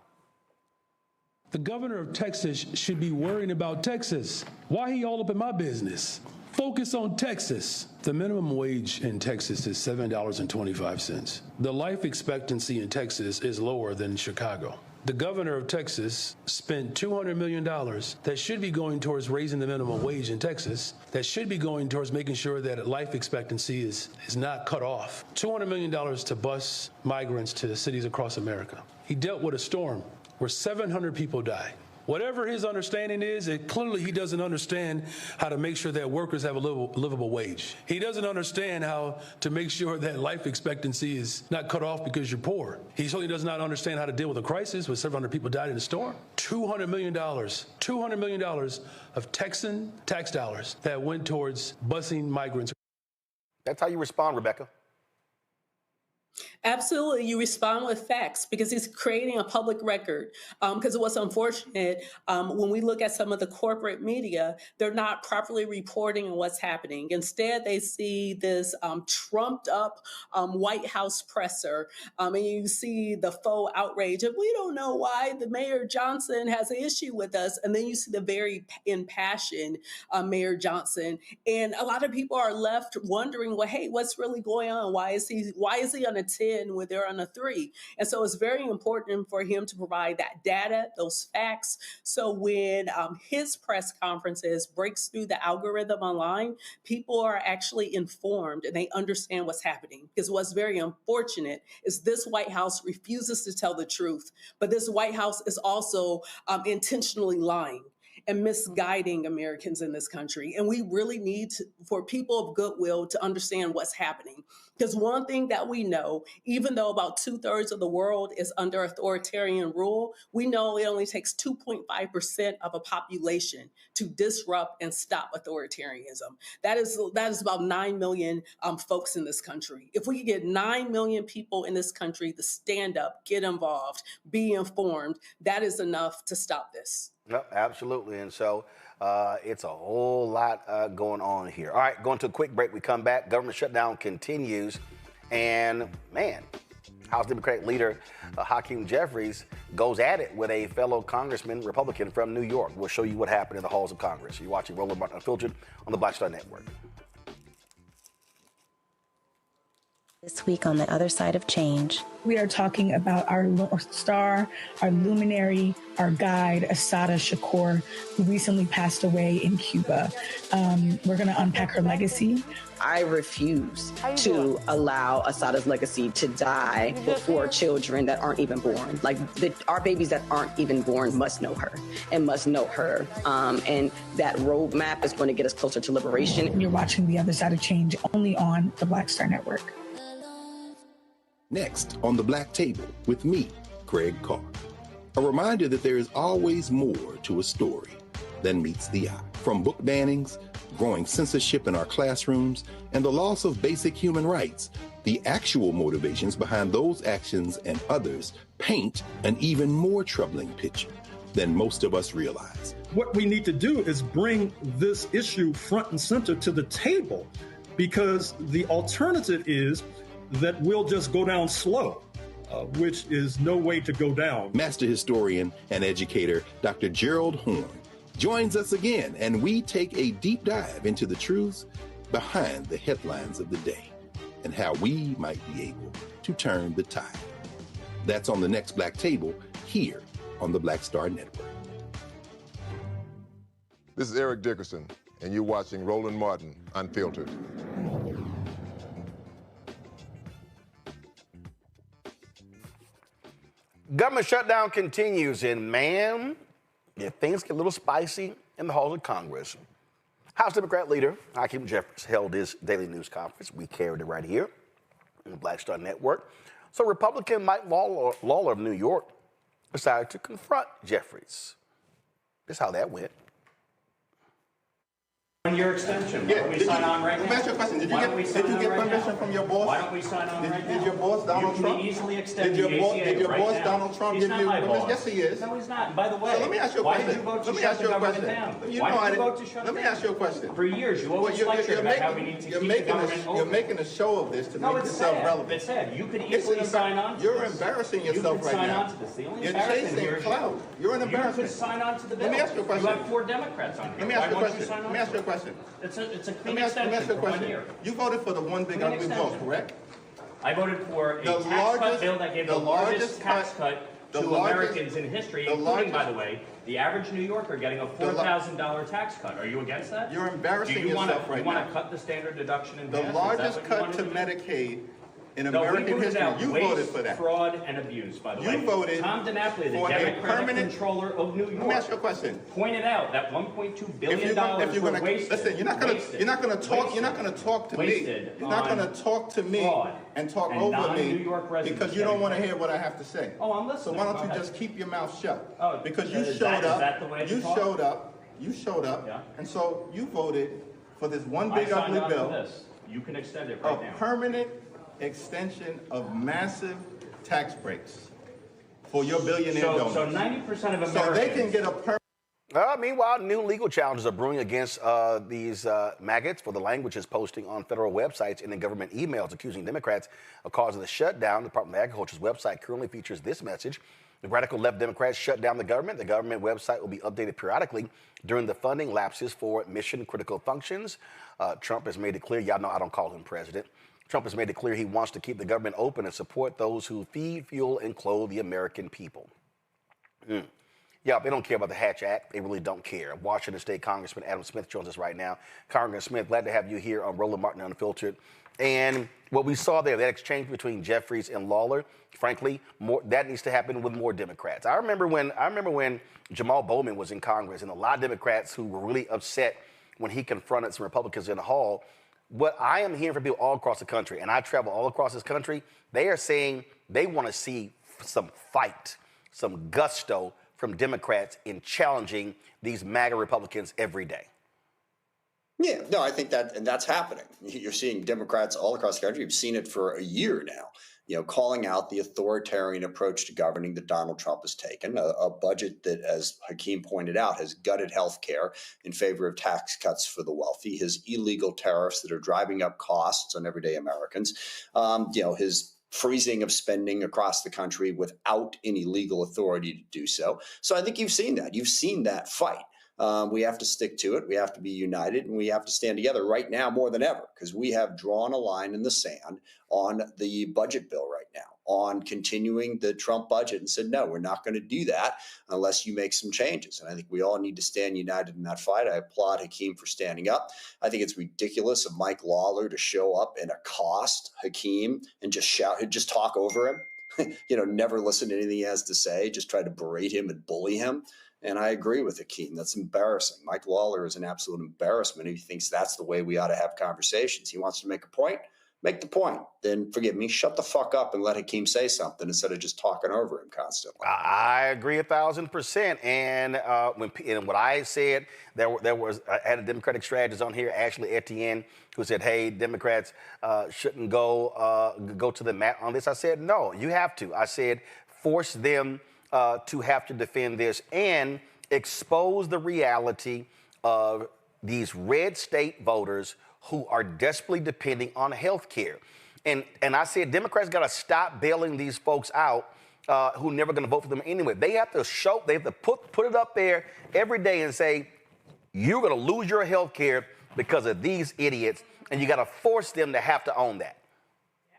The governor of Texas should be worrying about Texas. Why he all up in my business? Focus on Texas. The minimum wage in Texas is $7.25. The life expectancy in Texas is lower than Chicago. The governor of Texas spent $200 million that should be going towards raising the minimum wage in Texas, that should be going towards making sure that life expectancy is not cut off. $200 million to bus migrants to cities across America. He dealt with a storm where 700 people died. Whatever his understanding is, clearly he doesn't understand how to make sure that workers have a livable wage. He doesn't understand how to make sure that life expectancy is not cut off because you're poor. He certainly does not understand how to deal with a crisis where 700 people died in a storm. $200 million of Texan tax dollars that went towards busing migrants. That's how you respond, Rebecca. Absolutely. You respond with facts because he's creating a public record. Because what's unfortunate, when we look at some of the corporate media, they're not properly reporting on what's happening. Instead, they see this trumped up White House presser, and you see the faux outrage of, we don't know why the Mayor Johnson has an issue with us. And then you see the very impassioned Mayor Johnson. And a lot of people are left wondering, well, hey, what's really going on? Why is he on a 10 when they're on a 3? And so it's very important for him to provide that data, those facts. So when his press conferences breaks through the algorithm online, people are actually informed and they understand what's happening. Because what's very unfortunate is this White House refuses to tell the truth, but this White House is also intentionally lying and misguiding Americans in this country. And we really need for people of goodwill to understand what's happening. Because one thing that we know, even though about 2/3 of the world is under authoritarian rule, we know it only takes 2.5% of a population to disrupt and stop authoritarianism. That is about 9 million folks in this country. If we could get 9 million people in this country to stand up, get involved, be informed, that is enough to stop this. Yep, absolutely. And so it's a whole lot going on here. All right, going to a quick break. We come back. Government shutdown continues. And, man, House Democratic leader Hakeem Jeffries goes at it with a fellow congressman, Republican from New York. We'll show you what happened in the halls of Congress. You're watching Roland Martin Unfiltered on the Black Star Network. This week on The Other Side of Change, we are talking about our star, our luminary, our guide, Assata Shakur, who recently passed away in Cuba. We're going to unpack her legacy. I refuse to allow Assata's legacy to die before children that aren't even born. Like, our babies that aren't even born must know her and must know her. And that roadmap is going to get us closer to liberation. You're watching The Other Side of Change only on the Black Star Network. Next on the Black Table with me, Craig Carr. A reminder that there is always more to a story than meets the eye. From book bannings, growing censorship in our classrooms, and the loss of basic human rights, the actual motivations behind those actions and others paint an even more troubling picture than most of us realize. What we need to do is bring this issue front and center to the table, because the alternative is that we'll just go down slow, which is no way to go down. Master historian and educator Dr. Gerald Horne joins us again, and we take a deep dive into the truths behind the headlines of the day and how we might be able to turn the tide. That's on the next Black Table here on the Black Star Network. This is Eric Dickerson, and you're watching Roland Martin Unfiltered. Government shutdown continues, and man, if things get a little spicy in the halls of Congress. House Democrat leader Hakeem Jeffries held his daily news conference. We carried it right here on the Black Star Network. So Republican Mike Lawler of New York decided to confront Jeffries. This is how that went. Your extension. Why don't we sign on right now? Let me ask you a question. Did you get permission from your boss? Why don't we sign on right now? Did your boss, Donald Trump? Easily extend Did your boss, Donald Trump, give you permission? Yes, he is. No, he's not. By the way, so let me ask you a question. Why did you vote to shut the government down? Why did you vote to shut it down? Let me ask you a question. For years, you always lectured about how we need to keep the government open. You're making a show of this to make yourself relevant. It's sad. You could easily sign on to this. You're embarrassing yourself right now. You could sign on to this. The only You're embarrassing chasing here is clout. You're an embarrassment. You could sign on to the bill. Let me ask you a question. You have 4 Democrats on here. Let me ask you a question. Let me ask you a question. It's a clean extension for 1 year. You voted for the one big ugly bill, correct? I voted for a tax cut bill that gave the largest tax cut to Americans in history, including, by the way, the average New Yorker getting a $4,000 tax cut. Are you against that? You're embarrassing yourself right now. Do you want to cut the standard deduction in half? The largest cut to Medicaid in American history. You voted for that. Fraud and abuse, by the way. You voted Tom DiNapoli, the Democratic controller of New York. Let me ask you a question. Pointed out that $1.2 billion were wasted. Listen, you're not going to talk. You're not going to talk to me. You're not going to talk to me and talk over me because you don't want to hear what I have to say. Oh, I'm listening. So why don't you just keep your mouth shut? Oh, because you showed up. You showed up. And so you voted for this one big ugly bill. You can extend it right now. A permanent extension of massive tax breaks for your billionaire donors. So 90% of Americans. So they can get a permanent. Meanwhile, new legal challenges are brewing against these maggots for the languages posting on federal websites and in government emails accusing Democrats of causing the shutdown. The Department of Agriculture's website currently features this message. The radical left Democrats shut down the government. The government website will be updated periodically during the funding lapses for mission-critical functions. Trump has made it clear, y'all know I don't call him president. Trump has made it clear he wants to keep the government open and support those who feed, fuel, and clothe the American people. Yeah, they don't care about the Hatch Act. They really don't care. Washington State Congressman Adam Smith joins us right now. Congressman Smith, glad to have you here on Roland Martin Unfiltered. And what we saw there, that exchange between Jeffries and Lawler, frankly, that needs to happen with more Democrats. I remember when Jamal Bowman was in Congress, and a lot of Democrats who were really upset when he confronted some Republicans in the hall. What I am hearing from people all across the country, and I travel all across this country, they are saying they want to see some fight, some gusto from Democrats in challenging these MAGA Republicans every day. Yeah, no, I think that's happening. You're seeing Democrats all across the country. You've seen it for a year now, calling out the authoritarian approach to governing that Donald Trump has taken, a budget that, as Hakeem pointed out, has gutted health care in favor of tax cuts for the wealthy, his illegal tariffs that are driving up costs on everyday Americans, his freezing of spending across the country without any legal authority to do so. So I think you've seen that. You've seen that fight. We have to stick to it. We have to be united, and we have to stand together right now more than ever, because we have drawn a line in the sand on the budget bill right now, on continuing the Trump budget, and said, no, we're not going to do that unless you make some changes. And I think we all need to stand united in that fight. I applaud Hakeem for standing up. I think it's ridiculous of Mike Lawler to show up and accost Hakeem and just shout, just talk over him, never listen to anything he has to say, just try to berate him and bully him. And I agree with Hakeem. That's embarrassing. Mike Lawler is an absolute embarrassment if he thinks that's the way we ought to have conversations. He wants to make a point, make the point. Then, forgive me, shut the fuck up and let Hakeem say something instead of just talking over him constantly. I agree 1,000%. And when I said I had a Democratic strategist on here, Ashley Etienne, who said, hey, Democrats shouldn't go to the mat on this. I said, no, you have to. I said, force them to have to defend this and expose the reality of these red state voters who are desperately depending on health care. And I said, Democrats got to stop bailing these folks out who are never going to vote for them anyway. They have to put it up there every day and say, you're going to lose your health care because of these idiots, and you got to force them to have to own that.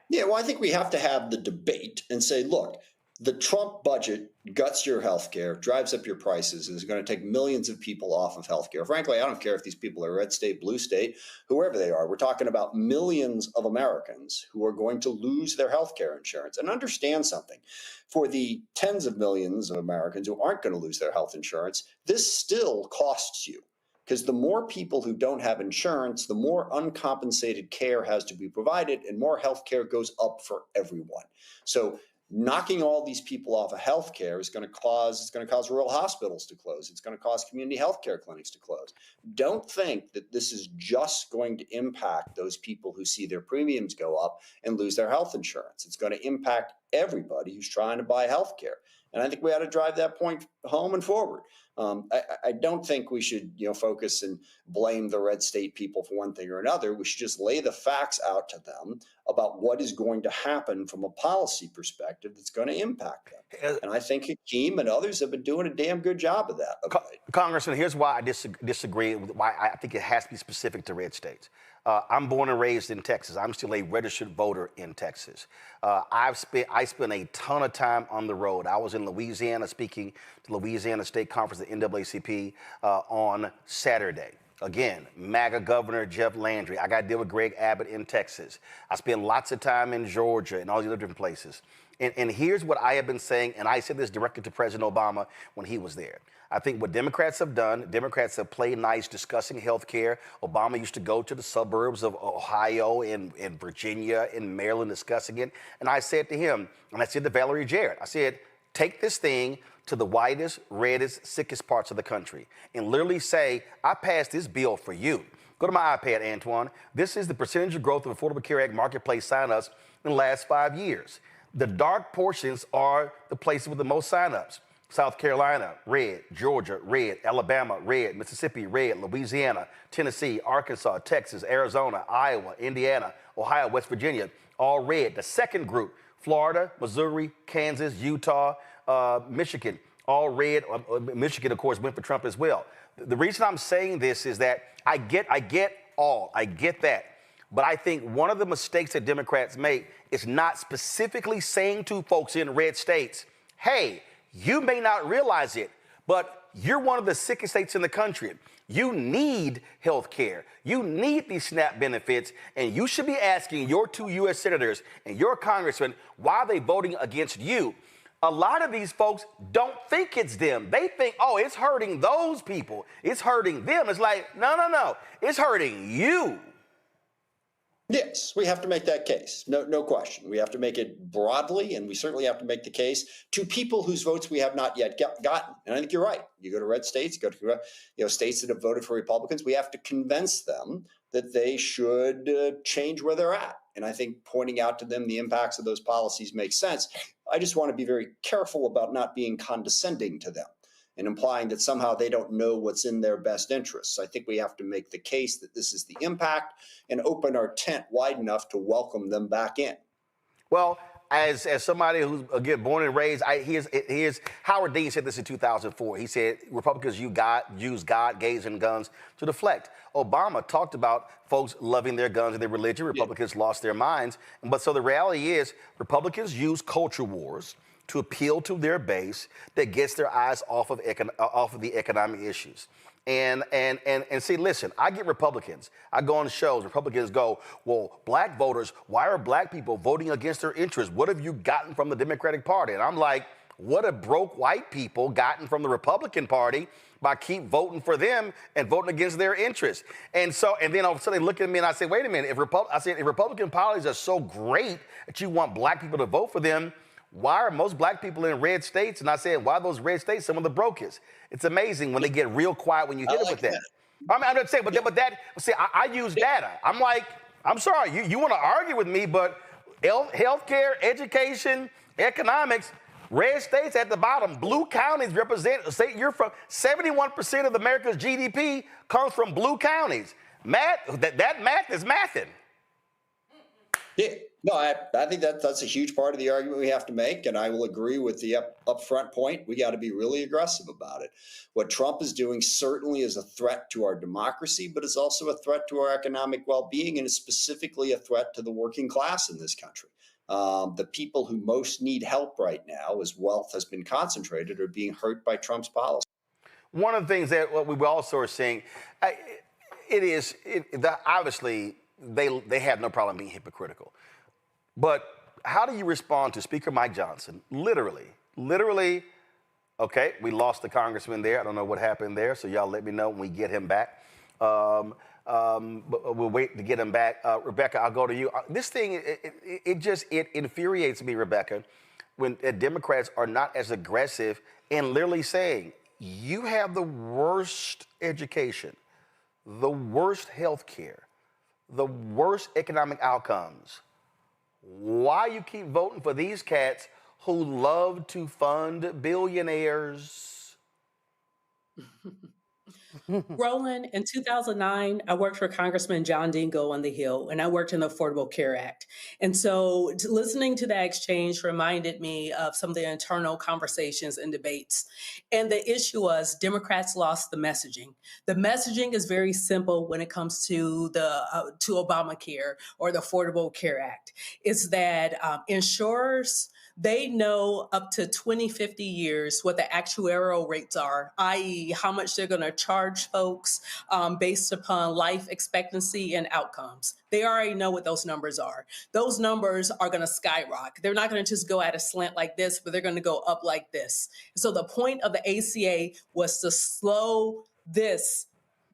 Yeah, well, I think we have to have the debate and say, look, the Trump budget guts your health care, drives up your prices, and is going to take millions of people off of health care. Frankly, I don't care if these people are red state, blue state, whoever they are. We're talking about millions of Americans who are going to lose their health care insurance. And understand something. For the tens of millions of Americans who aren't going to lose their health insurance, this still costs you. Because the more people who don't have insurance, the more uncompensated care has to be provided, and more health care goes up for everyone. So knocking all these people off of health care is going to cause rural hospitals to close. It's going to cause community health care clinics to close. Don't think that this is just going to impact those people who see their premiums go up and lose their health insurance. It's going to impact everybody who's trying to buy health care. And I think we ought to drive that point home and forward. I don't think we should, focus and blame the red state people for one thing or another. We should just lay the facts out to them about what is going to happen from a policy perspective that's going to impact them. And I think Hakeem and others have been doing a damn good job of that. Congressman, here's why I disagree with why I think it has to be specific to red states. I'm born and raised in Texas. I'm still a registered voter in Texas. I spent a ton of time on the road. I was in Louisiana speaking to Louisiana State Conference, the NAACP, on Saturday. Again, MAGA Governor Jeff Landry. I got to deal with Greg Abbott in Texas. I spent lots of time in Georgia and all these other different places. And here's what I have been saying, and I said this directly to President Obama when he was there. I think what Democrats have done, Democrats have played nice discussing health care. Obama used to go to the suburbs of Ohio and Virginia and Maryland discussing it. And I said to him, and I said to Valerie Jarrett, I said, take this thing to the whitest, reddest, sickest parts of the country and literally say, I passed this bill for you. Go to my iPad, Antoine. This is the percentage of growth of Affordable Care Act marketplace sign-ups in the last 5 years. The dark portions are the places with the most sign-ups. South Carolina, red. Georgia, red. Alabama, red. Mississippi, red. Louisiana, Tennessee, Arkansas, Texas, Arizona, Iowa, Indiana, Ohio, West Virginia, all red. The second group, Florida, Missouri, Kansas, Utah, Michigan, all red. Michigan, of course, went for Trump as well. The reason I'm saying this is that I get that. But I think one of the mistakes that Democrats make is not specifically saying to folks in red states, hey, you may not realize it, but you're one of the sickest states in the country. You need health care. You need these SNAP benefits, and you should be asking your 2 U.S. senators and your congressmen why they're voting against you. A lot of these folks don't think it's them. They think, oh, it's hurting those people. It's hurting them. It's like, no. It's hurting you. Yes, we have to make that case. No question. We have to make it broadly, and we certainly have to make the case to people whose votes we have not yet gotten. And I think you're right. You go to red states, go to states that have voted for Republicans. We have to convince them that they should change where they're at. And I think pointing out to them the impacts of those policies makes sense. I just want to be very careful about not being condescending to them and implying that somehow they don't know what's in their best interests. I think we have to make the case that this is the impact and open our tent wide enough to welcome them back in. Well, as somebody who's, again, born and raised, Howard Dean said this in 2004. He said Republicans use God, gays, and guns to deflect. Obama talked about folks loving their guns and their religion. Republicans lost their minds. But so the reality is Republicans use culture wars to appeal to their base that gets their eyes off of the economic issues. And see, listen, I get Republicans. I go on shows. Republicans go, well, black voters, why are black people voting against their interests? What have you gotten from the Democratic Party? And I'm like, what have broke white people gotten from the Republican Party by keep voting for them and voting against their interests? And then all of a sudden they look at me and I say, wait a minute, if Republican policies are so great that you want black people to vote for them, why are most black people in red states? And I said, why are those red states some of the brokest? It's amazing when they get real quiet when you hit them with that. I'm not saying, I use data. I'm like, I'm sorry, you want to argue with me, but healthcare, education, economics, red states at the bottom, blue counties represent, say you're from 71% of America's GDP comes from blue counties. Math, that math is mathing. Yeah, no, I think that's a huge part of the argument we have to make, and I will agree with the upfront point. We got to be really aggressive about it. What Trump is doing certainly is a threat to our democracy, but is also a threat to our economic well-being, and is specifically a threat to the working class in this country. The people who most need help right now, as wealth has been concentrated, are being hurt by Trump's policy. One of the things that we also are seeing, obviously, they have no problem being hypocritical. But how do you respond to Speaker Mike Johnson? Literally, okay, we lost the congressman there. I don't know what happened there, so y'all let me know when we get him back. But we'll wait to get him back. Rebecca, I'll go to you. This thing, it infuriates me, Rebecca, when Democrats are not as aggressive in literally saying, you have the worst education, the worst health care, the worst economic outcomes. Why you keep voting for these cats who love to fund billionaires? Roland, in 2009, I worked for Congressman John Dingell on the Hill, and I worked in the Affordable Care Act. And so listening to that exchange reminded me of some of the internal conversations and debates. And the issue was Democrats lost the messaging. The messaging is very simple when it comes to to Obamacare or the Affordable Care Act. It's that insurers, they know up to 20, 50 years what the actuarial rates are, i.e. how much they're going to charge folks based upon life expectancy and outcomes. They already know what those numbers are. Those numbers are going to skyrocket. They're not going to just go at a slant like this, but they're going to go up like this. So the point of the ACA was to slow this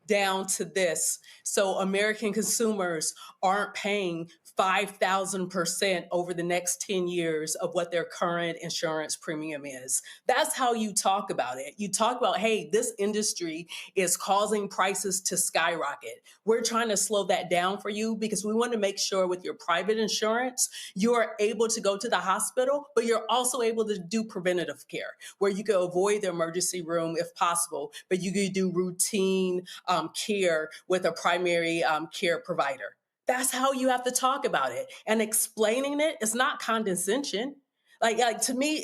down to this, so American consumers aren't paying 5,000% over the next 10 years of what their current insurance premium is. That's how you talk about it. You talk about, hey, this industry is causing prices to skyrocket. We're trying to slow that down for you because we want to make sure with your private insurance, you're able to go to the hospital, but you're also able to do preventative care where you can avoid the emergency room if possible, but you can do routine care with a primary care provider. That's how you have to talk about it. And explaining it is not condescension. Like to me,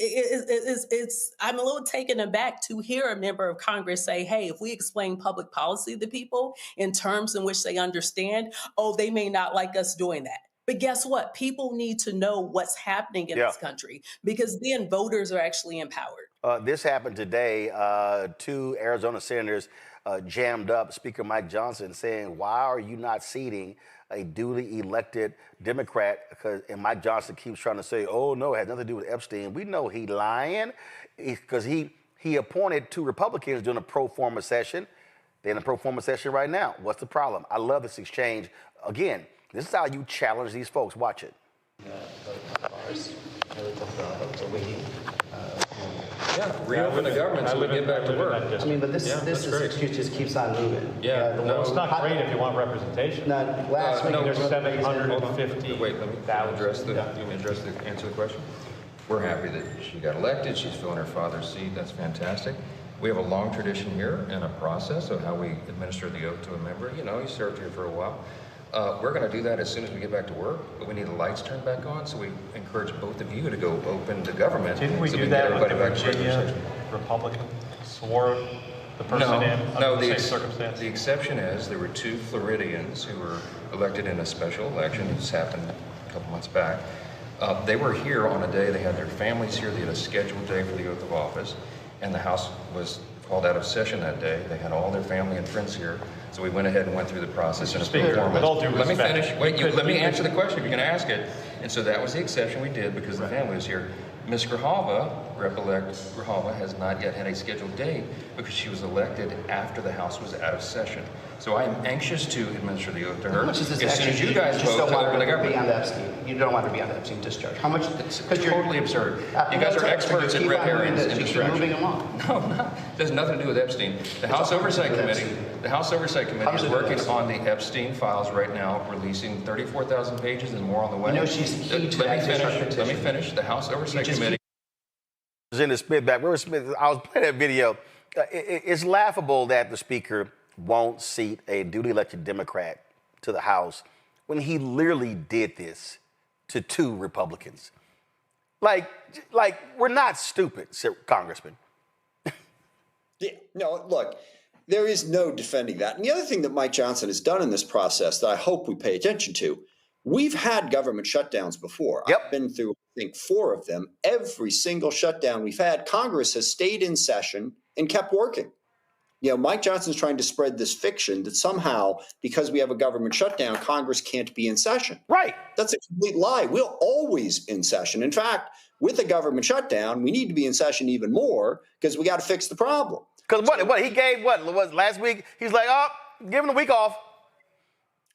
I'm a little taken aback to hear a member of Congress say, hey, if we explain public policy to people in terms in which they understand, they may not like us doing that. But guess what? People need to know what's happening in this country because then voters are actually empowered. This happened today. 2 Arizona senators jammed up Speaker Mike Johnson saying, why are you not seating a duly elected Democrat? And Mike Johnson keeps trying to say, oh, no, it has nothing to do with Epstein. We know he lying because he appointed 2 Republicans during a pro forma session. They're in a pro forma session right now. What's the problem? I love this exchange. Again, this is how you challenge these folks. Watch it. Reopen the government so we get back to work. I mean, but this excuse just keeps on moving. It's not great if you want representation. Last week there's 750. Wait, let me answer the question. We're happy that she got elected. She's filling her father's seat. That's fantastic. We have a long tradition here and a process of how we administer the oath to a member. You know, he served here for a while. We're going to do that as soon as we get back to work, but we need the lights turned back on, so we encourage both of you to go open the government. Didn't we so do we that get with the everybody back to regular Virginia session. Republican swore the person in under the same circumstance? The exception is there were 2 Floridians who were elected in a special election. This happened a couple months back. They were here on a day, they had their families here, they had a scheduled day for the oath of office, and the House was called out of session that day. They had all their family and friends here, so we went ahead and went through the process. And with all due let me respect, finish. Wait, let me answer the question if you're going to ask it. And so that was the exception we did because the family was here. Ms. Grijalva, Rep-elect Grijalva, has not yet had a scheduled date because she was elected after the House was out of session. So I am anxious to administer the oath to her. How much is this as soon as you guys just vote don't to want open the her to government. be on the Epstein. You don't want her to be on the Epstein discharge. How much? It's totally absurd. You guys are experts at red herrings and distraction. Moving along. No, no, it has nothing to do with Epstein. The House Oversight Committee is working on the Epstein files right now, releasing 34,000 pages and more on the way. You know she's key to that Let me finish. The House Oversight Committee. Representative Smith back. Representative Smith, I was playing that video. It's laughable that the speaker won't seat a duly elected Democrat to the House when he literally did this to 2 Republicans. Like we're not stupid, Congressman. Yeah, no, look, there is no defending that. And the other thing that Mike Johnson has done in this process that I hope we pay attention to, we've had government shutdowns before. I've been through, I think, 4 of them. Every single shutdown we've had, Congress has stayed in session and kept working. You know, Mike Johnson's trying to spread this fiction that somehow, because we have a government shutdown, Congress can't be in session. Right. That's a complete lie. We're always in session. In fact, with a government shutdown, we need to be in session even more because we got to fix the problem. Because what he gave, what last week? He's like, oh, give him a week off.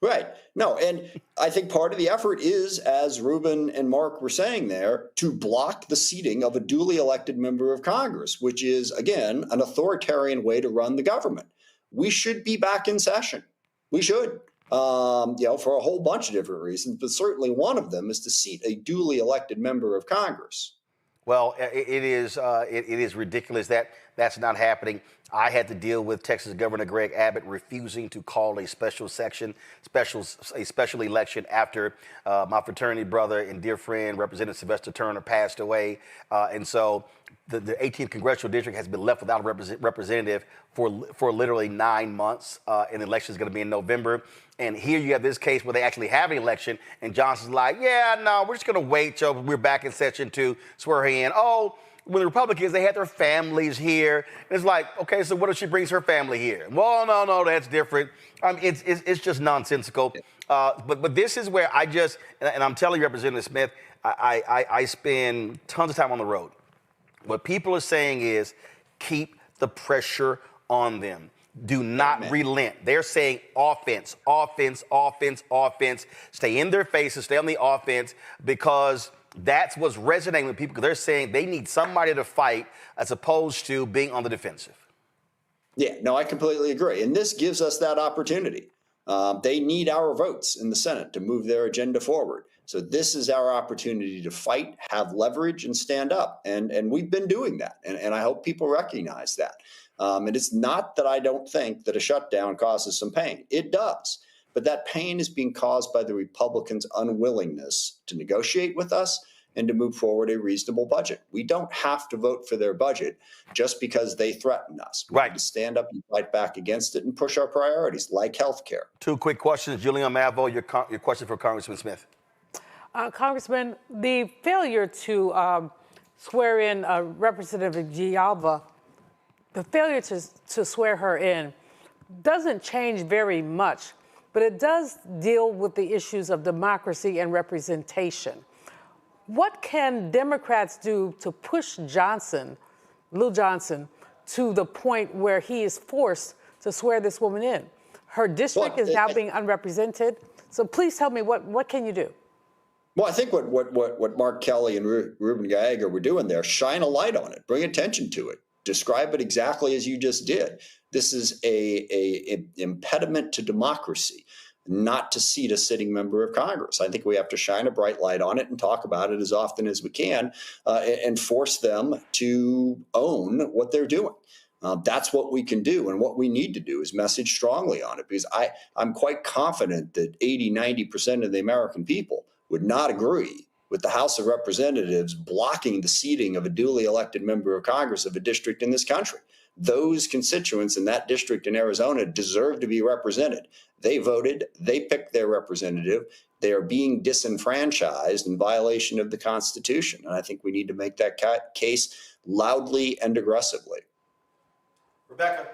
Right. No, and I think part of the effort is, as Ruben and Mark were saying there, to block the seating of a duly elected member of Congress, which is, again, an authoritarian way to run the government. We should be back in session. We should, for a whole bunch of different reasons, but certainly one of them is to seat a duly elected member of Congress. Well, it is ridiculous that that's not happening. I had to deal with Texas Governor Greg Abbott refusing to call a special election after my fraternity brother and dear friend, Representative Sylvester Turner, passed away. And so the 18th Congressional District has been left without a representative for literally 9 months. And the election is going to be in November. And here you have this case where they actually have an election, and Johnson's like, yeah, no, we're just going to wait till we're back in session to swear her in. Oh, when the Republicans, they had their families here. And it's like, okay, so what if she brings her family here? Well, no, that's different. It's just nonsensical. But this is where and I'm telling you, Representative Smith, I spend tons of time on the road. What people are saying is keep the pressure on them. Do not relent. They're saying offense. Stay in their faces, stay on the offense, because that's what's resonating with people, because they're saying they need somebody to fight as opposed to being on the defensive. Yeah, no, I completely agree. And this gives us that opportunity. They need our votes in the Senate to move their agenda forward. So this is our opportunity to fight, have leverage, and stand up. And we've been doing that. And I hope people recognize that. And it's not that I don't think that a shutdown causes some pain. It does. But that pain is being caused by the Republicans' unwillingness to negotiate with us and to move forward a reasonable budget. We don't have to vote for their budget just because they threaten us. We need to stand up and fight back against it and push our priorities, like health care. 2 quick questions. Julian Mavo, your question for Congressman Smith. Congressman, the failure to swear in Representative Grijalva, the failure to swear her in doesn't change very much, but it does deal with the issues of democracy and representation. What can Democrats do to push Lil Johnson, to the point where he is forced to swear this woman in? Her district is now being unrepresented. So please tell me, what can you do? Well, I think what Mark Kelly and Ruben Gallagher were doing there, shine a light on it, bring attention to it. Describe it exactly as you just did. This is a impediment to democracy, not to seat a sitting member of Congress. I think we have to shine a bright light on it and talk about it as often as we can, and force them to own what they're doing. That's what we can do. And what we need to do is message strongly on it, because I'm quite confident that 80-90% of the American people would not agree with the House of Representatives blocking the seating of a duly elected member of Congress of a district in this country. Those constituents in that district in Arizona deserve to be represented. They voted, they picked their representative. They are being disenfranchised in violation of the Constitution. And I think we need to make that case loudly and aggressively. Rebecca.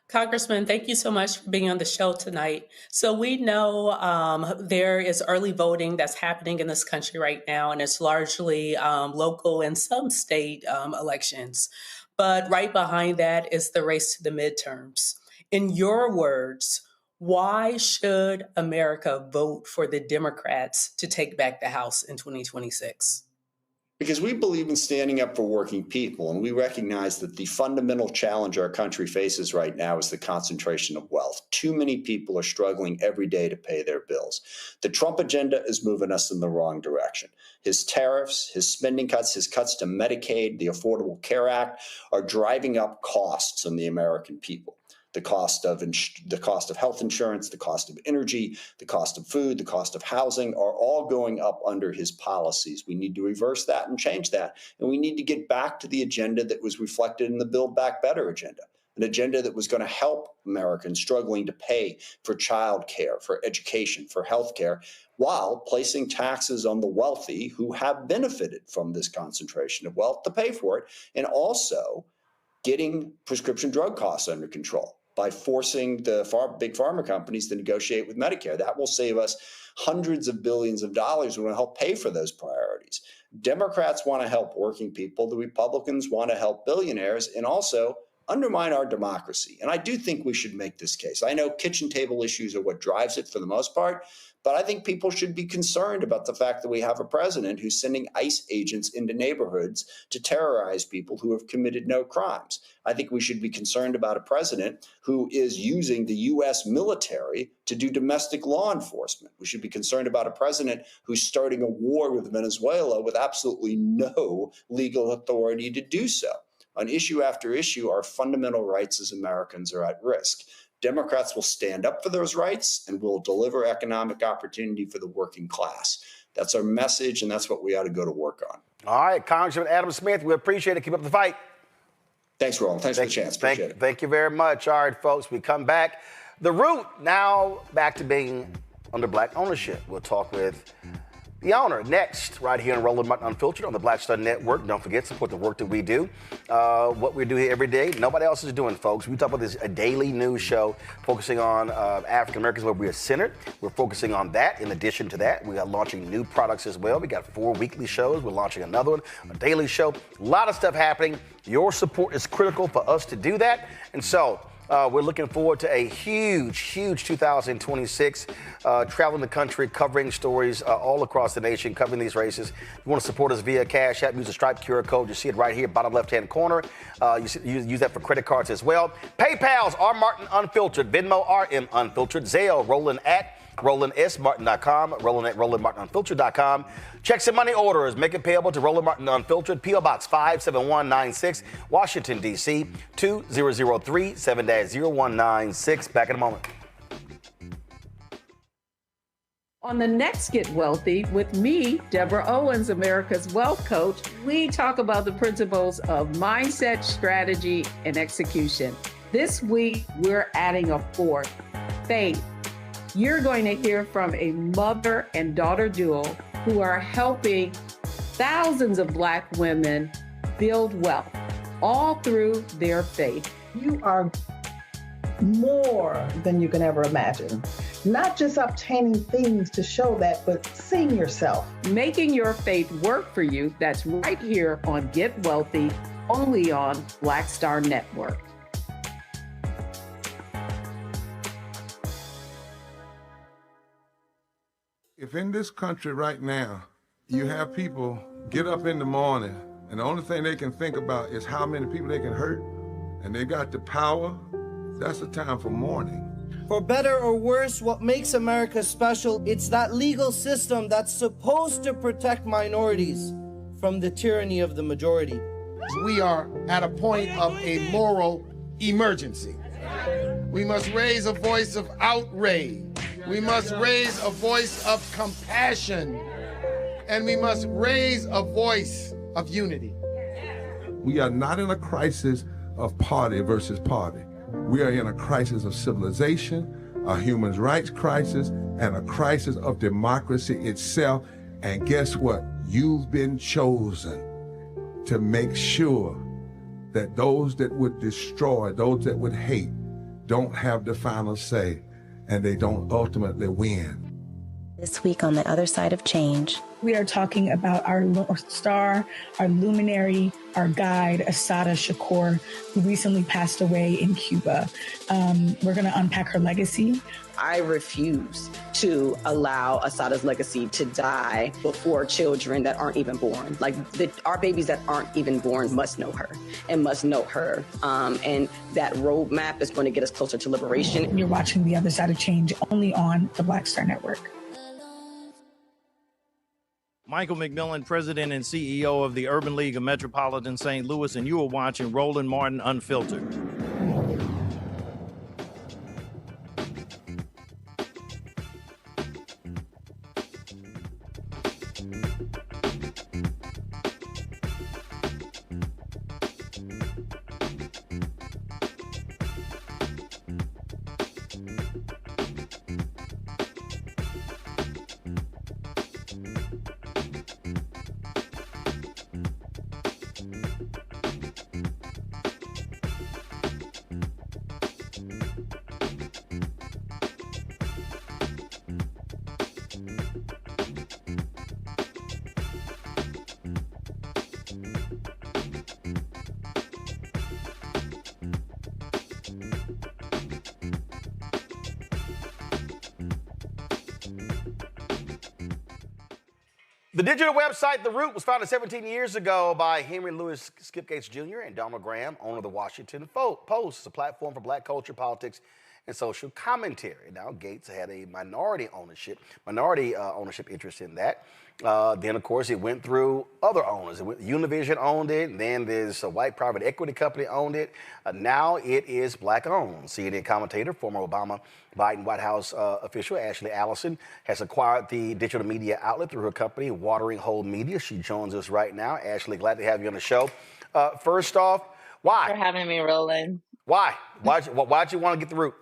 Congressman, thank you so much for being on the show tonight. So we know there is early voting that's happening in this country right now, and it's largely local and some state elections. But right behind that is the race to the midterms. In your words, why should America vote for the Democrats to take back the House in 2026? Because we believe in standing up for working people, and we recognize that the fundamental challenge our country faces right now is the concentration of wealth. Too many people are struggling every day to pay their bills. The Trump agenda is moving us in the wrong direction. His tariffs, his spending cuts, his cuts to Medicaid, the Affordable Care Act are driving up costs on the American people. The cost of health insurance, the cost of energy, the cost of food, the cost of housing are all going up under his policies. We need to reverse that and change that. And we need to get back to the agenda that was reflected in the Build Back Better agenda, an agenda that was going to help Americans struggling to pay for child care, for education, for health care, while placing taxes on the wealthy who have benefited from this concentration of wealth to pay for it, and also getting prescription drug costs under control by forcing the big pharma companies to negotiate with Medicare. That will save us hundreds of billions of dollars and will help pay for those priorities. Democrats want to help working people. The Republicans want to help billionaires and also undermine our democracy. And I do think we should make this case. I know kitchen table issues are what drives it for the most part, but I think people should be concerned about the fact that we have a president who's sending ICE agents into neighborhoods to terrorize people who have committed no crimes. I think we should be concerned about a president who is using the U.S. military to do domestic law enforcement. We should be concerned about a president who's starting a war with Venezuela with absolutely no legal authority to do so. On issue after issue, our fundamental rights as Americans are at risk. Democrats will stand up for those rights and will deliver economic opportunity for the working class. That's our message, and that's what we ought to go to work on. All right, Congressman Adam Smith, we appreciate it. Keep up the fight. Thanks, Roland. Thanks for the chance. Appreciate it. Thank you very much. All right, folks, we come back. The Root now back to being under black ownership. We'll talk with the owner next, right here on Roland Martin Unfiltered on the Black Star Network. Don't forget, support the work that we do. What we do here every day, nobody else is doing, folks. We talk about this a daily news show focusing on African Americans where we are centered. We're focusing on that. In addition to that, we are launching new products as well. We got 4 weekly shows. We're launching another one, a daily show. A lot of stuff happening. Your support is critical for us to do that. And so, we're looking forward to a huge 2026, traveling the country, covering stories all across the nation, covering these races. If you want to support us via Cash App, use the Stripe QR code. You see it right here, bottom left-hand corner. You use that for credit cards as well. PayPal's R Martin Unfiltered, Venmo RM Unfiltered, Zelle Roland at RolandSMartin.com, Roland at RolandMartinUnfiltered.com. Checks and money orders, make it payable to Roland Martin Unfiltered, P.O. Box 57196, Washington, D.C., 2003 7-0196. Back in a moment. On the next Get Wealthy with me, Deborah Owens, America's Wealth Coach, we talk about the principles of mindset, strategy, and execution. This week, we're adding a fourth, faith. You're going to hear from a mother and daughter duo who are helping thousands of Black women build wealth, all through their faith. You are more than you can ever imagine. Not just obtaining things to show that, but seeing yourself. Making your faith work for you. That's right here on Get Wealthy, only on Black Star Network. If in this country right now, you have people get up in the morning and the only thing they can think about is how many people they can hurt, and they got the power, that's the time for mourning. For better or worse, what makes America special, it's that legal system that's supposed to protect minorities from the tyranny of the majority. we are at a point of a moral emergency. We must raise a voice of outrage. We must raise a voice of compassion. And we must raise a voice of unity. We are not in a crisis of party versus party. We are in a crisis of civilization, a human rights crisis, and a crisis of democracy itself. And guess what? You've been chosen to make sure that those that would destroy, those that would hate, don't have the final say, and they don't ultimately win. This week on The Other Side of Change, we are talking about our star, our luminary, our guide, Assata Shakur, who recently passed away in Cuba. We're going to unpack her legacy. I refuse to allow Assata's legacy to die before children that aren't even born. Like our babies that aren't even born must know her and must know her. And that roadmap is going to get us closer to liberation. You're watching The Other Side of Change only on the Black Star Network. Michael McMillan, President and CEO of the Urban League of Metropolitan St. Louis, and you are watching Roland Martin Unfiltered. The digital website The Root was founded 17 years ago by Henry Louis Skip Gates Jr. and Donald Graham, owner of the Washington Post. It's a platform for black culture, politics, and social commentary. Now, Gates had a minority ownership interest in that. Then, of course, it went through other owners. Univision owned it, and then there's a white private equity company owned it. Now it is black-owned. CNN commentator, former Biden White House official Ashley Alison has acquired the digital media outlet through her company, Watering Hole Media. She joins us right now. Ashley, glad to have you on the show. First off, why? Thanks for having me, Roland. Why? Why'd you want to get The Root?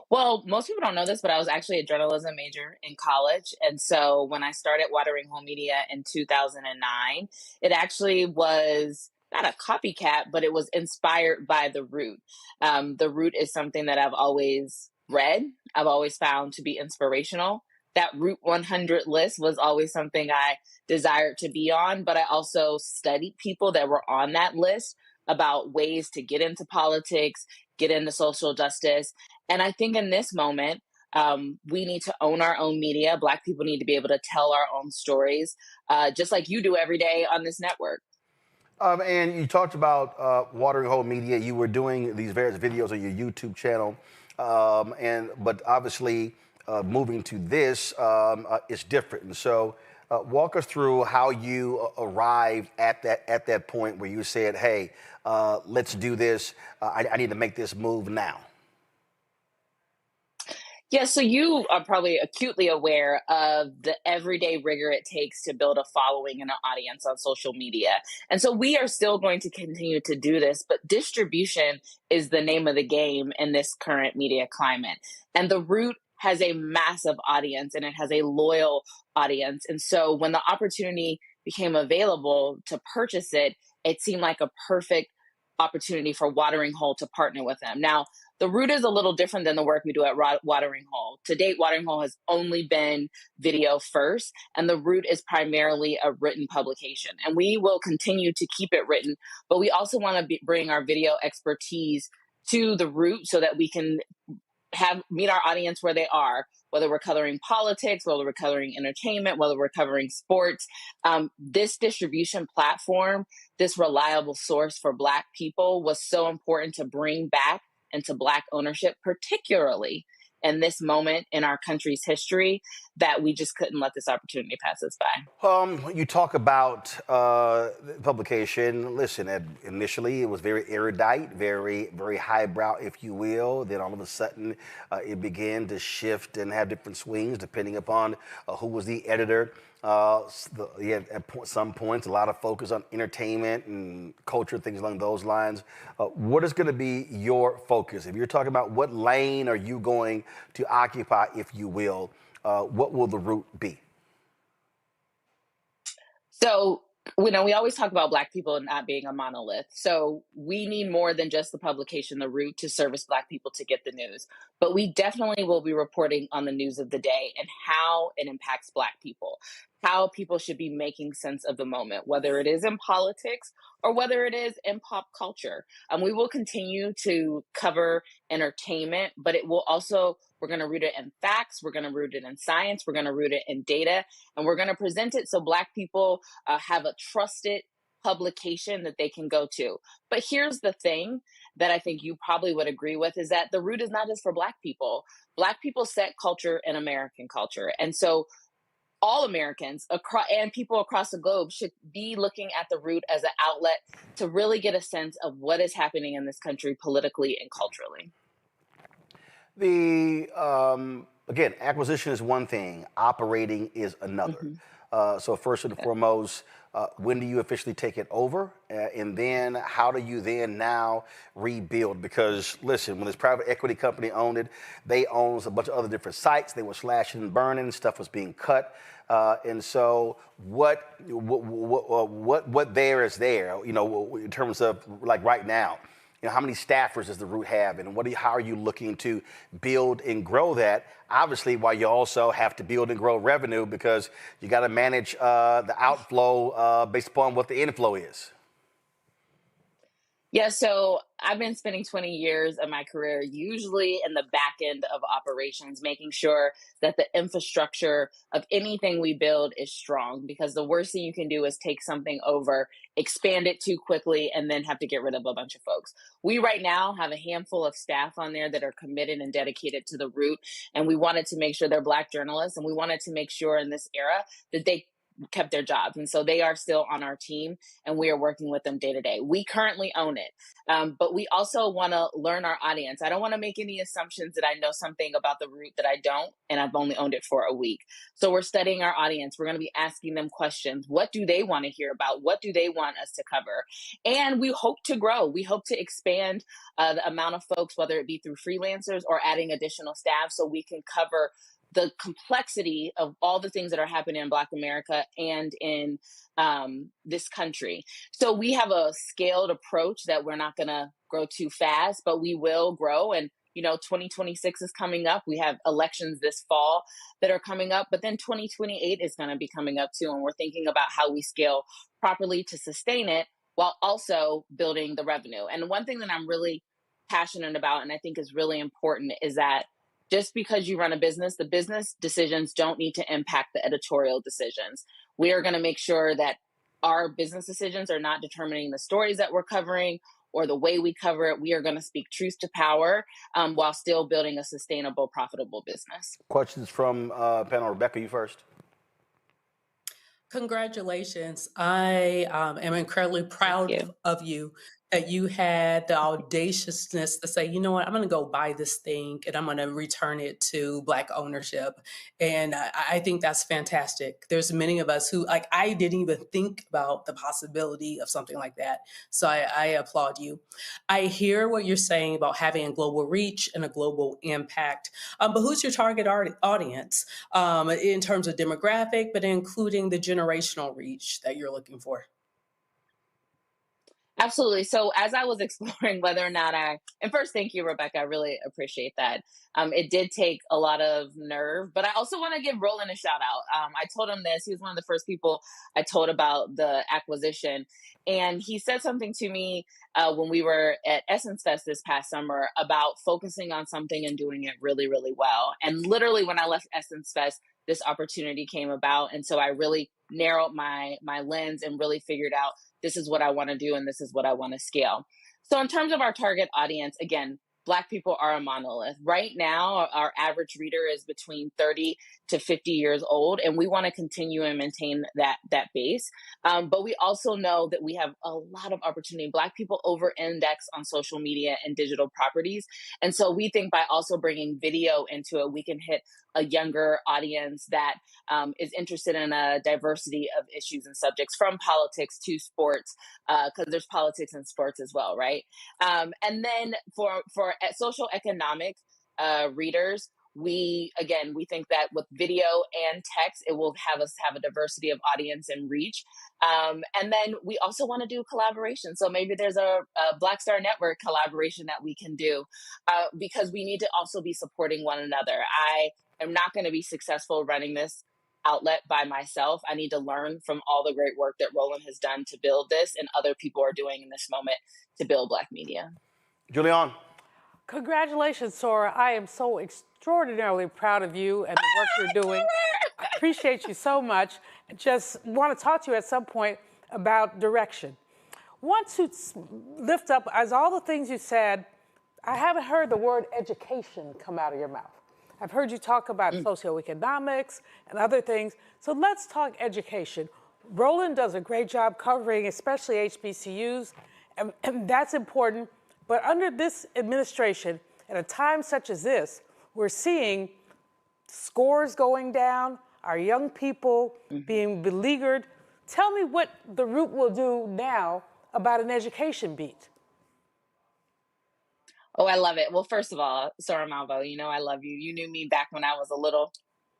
Well, most people don't know this, but I was actually a journalism major in college. And so when I started Watering Hole Media in 2009, it actually was not a copycat, but it was inspired by The Root. The Root is something that I've always read. I've always found to be inspirational. That Root 100 list was always something I desired to be on, but I also studied people that were on that list about ways to get into politics, get into social justice. And I think in this moment, we need to own our own media. Black people need to be able to tell our own stories, just like you do every day on this network. And you talked about Watering Hole Media. You were doing these various videos on your YouTube channel. But obviously, moving to this is different. And so walk us through how you arrived at that point where you said, hey, let's do this. I need to make this move now. Yeah, so you are probably acutely aware of the everyday rigor it takes to build a following and an audience on social media. And so we are still going to continue to do this, but distribution is the name of the game in this current media climate. And The Root has a massive audience and it has a loyal audience. And so when the opportunity became available to purchase it, it seemed like a perfect opportunity for Watering Hole to partner with them. Now, The Root is a little different than the work we do at Watering Hole. To date, Watering Hole has only been video first, and The Root is primarily a written publication. And we will continue to keep it written, but we also want to bring our video expertise to The Root so that we can meet our audience where they are, whether we're covering politics, whether we're covering entertainment, whether we're covering sports. This distribution platform, this reliable source for Black people was so important to bring back into Black ownership, particularly in this moment in our country's history that we just couldn't let this opportunity pass us by. You talk about publication. Listen, initially it was very erudite, very, very highbrow, if you will. Then all of a sudden it began to shift and have different swings depending upon who was the editor. At some points, a lot of focus on entertainment and culture, things along those lines. What is going to be your focus? If you're talking about what lane are you going to occupy, if you will, what will the route be? So, we always talk about Black people not being a monolith. So we need more than just the publication, The Root, to service Black people to get the news. But we definitely will be reporting on the news of the day and how it impacts Black people, how people should be making sense of the moment, whether it is in politics or whether it is in pop culture. We will continue to cover entertainment, but it will also, we're going to root it in facts, we're going to root it in science, we're going to root it in data, and we're going to present it so Black people have a trusted publication that they can go to. But here's the thing that I think you probably would agree with is that The Root is not just for Black people. Black people set culture in American culture. And so all Americans and people across the globe should be looking at The Root as an outlet to really get a sense of what is happening in this country politically and culturally. Again, acquisition is one thing, operating is another. So first and foremost, when do you officially take it over? And then how do you then now rebuild? Because listen, when this private equity company owned it, they owned a bunch of other different sites. They were slashing and burning, stuff was being cut. And so what there is there, in terms of like right now? How many staffers does The Root have, and how are you looking to build and grow that? Obviously, while you also have to build and grow revenue because you got to manage the outflow based upon what the inflow is. Yeah, so I've been spending 20 years of my career usually in the back end of operations, making sure that the infrastructure of anything we build is strong, because the worst thing you can do is take something over, expand it too quickly, and then have to get rid of a bunch of folks. We right now have a handful of staff on there that are committed and dedicated to The Root, and we wanted to make sure they're Black journalists, and we wanted to make sure in this era that they kept their jobs. And so they are still on our team and we are working with them day to day. We currently own it. But we also want to learn our audience. I don't want to make any assumptions that I know something about The Root that I don't, and I've only owned it for a week. So we're studying our audience. We're going to be asking them questions. What do they want to hear about? What do they want us to cover? And we hope to grow. We hope to expand the amount of folks, whether it be through freelancers or adding additional staff, so we can cover the complexity of all the things that are happening in Black America and in this country. So we have a scaled approach that we're not going to grow too fast, but we will grow. And, 2026 is coming up. We have elections this fall that are coming up, but then 2028 is going to be coming up too. And we're thinking about how we scale properly to sustain it while also building the revenue. And one thing that I'm really passionate about, and I think is really important, is that just because you run a business, the business decisions don't need to impact the editorial decisions. We are going to make sure that our business decisions are not determining the stories that we're covering or the way we cover it. We are going to speak truth to power while still building a sustainable, profitable business. Questions from panel. Rebecca, you first. Congratulations. I am incredibly proud of you that you had the audaciousness to say, you know what, I'm going to go buy this thing and I'm going to return it to Black ownership. And I think that's fantastic. There's many of us who, I didn't even think about the possibility of something like that. So I applaud you. I hear what you're saying about having a global reach and a global impact. But who's your target audience in terms of demographic, but including the generational reach that you're looking for? Absolutely. So as I was exploring whether or not and first, thank you, Rebecca. I really appreciate that. It did take a lot of nerve, but I also want to give Roland a shout out. I told him this. He was one of the first people I told about the acquisition. And he said something to me when we were at Essence Fest this past summer about focusing on something and doing it really, really well. And literally when I left Essence Fest, this opportunity came about. And so I really narrowed my lens and really figured out this is what I want to do and this is what I want to scale. So in terms of our target audience, again, Black people are a monolith. Right now, our average reader is between 30 to 50 years old, and we want to continue and maintain that base. But we also know that we have a lot of opportunity. Black people over-index on social media and digital properties. And so we think by also bringing video into it, we can hit a younger audience that is interested in a diversity of issues and subjects, from politics to sports, because there's politics in sports as well, right? And then for social economic readers, we think that with video and text, it will have us have a diversity of audience and reach. And then we also want to do collaboration. So maybe there's a Black Star Network collaboration that we can do, because we need to also be supporting one another. I am not going to be successful running this outlet by myself. I need to learn from all the great work that Roland has done to build this and other people are doing in this moment to build Black media. Julian. Congratulations, Sora. I am so extraordinarily proud of you and the work you're doing. I appreciate you so much. I just want to talk to you at some point about direction. Want to lift up, as all the things you said, I haven't heard the word education come out of your mouth. I've heard you talk about socioeconomics and other things. So let's talk education. Roland does a great job covering, especially HBCUs, and that's important. But under this administration, at a time such as this, we're seeing scores going down, our young people being beleaguered. Tell me what the Root will do now about an education beat. Oh, I love it. Well, first of all, Sora Malvo, you know I love you. You knew me back when I was a little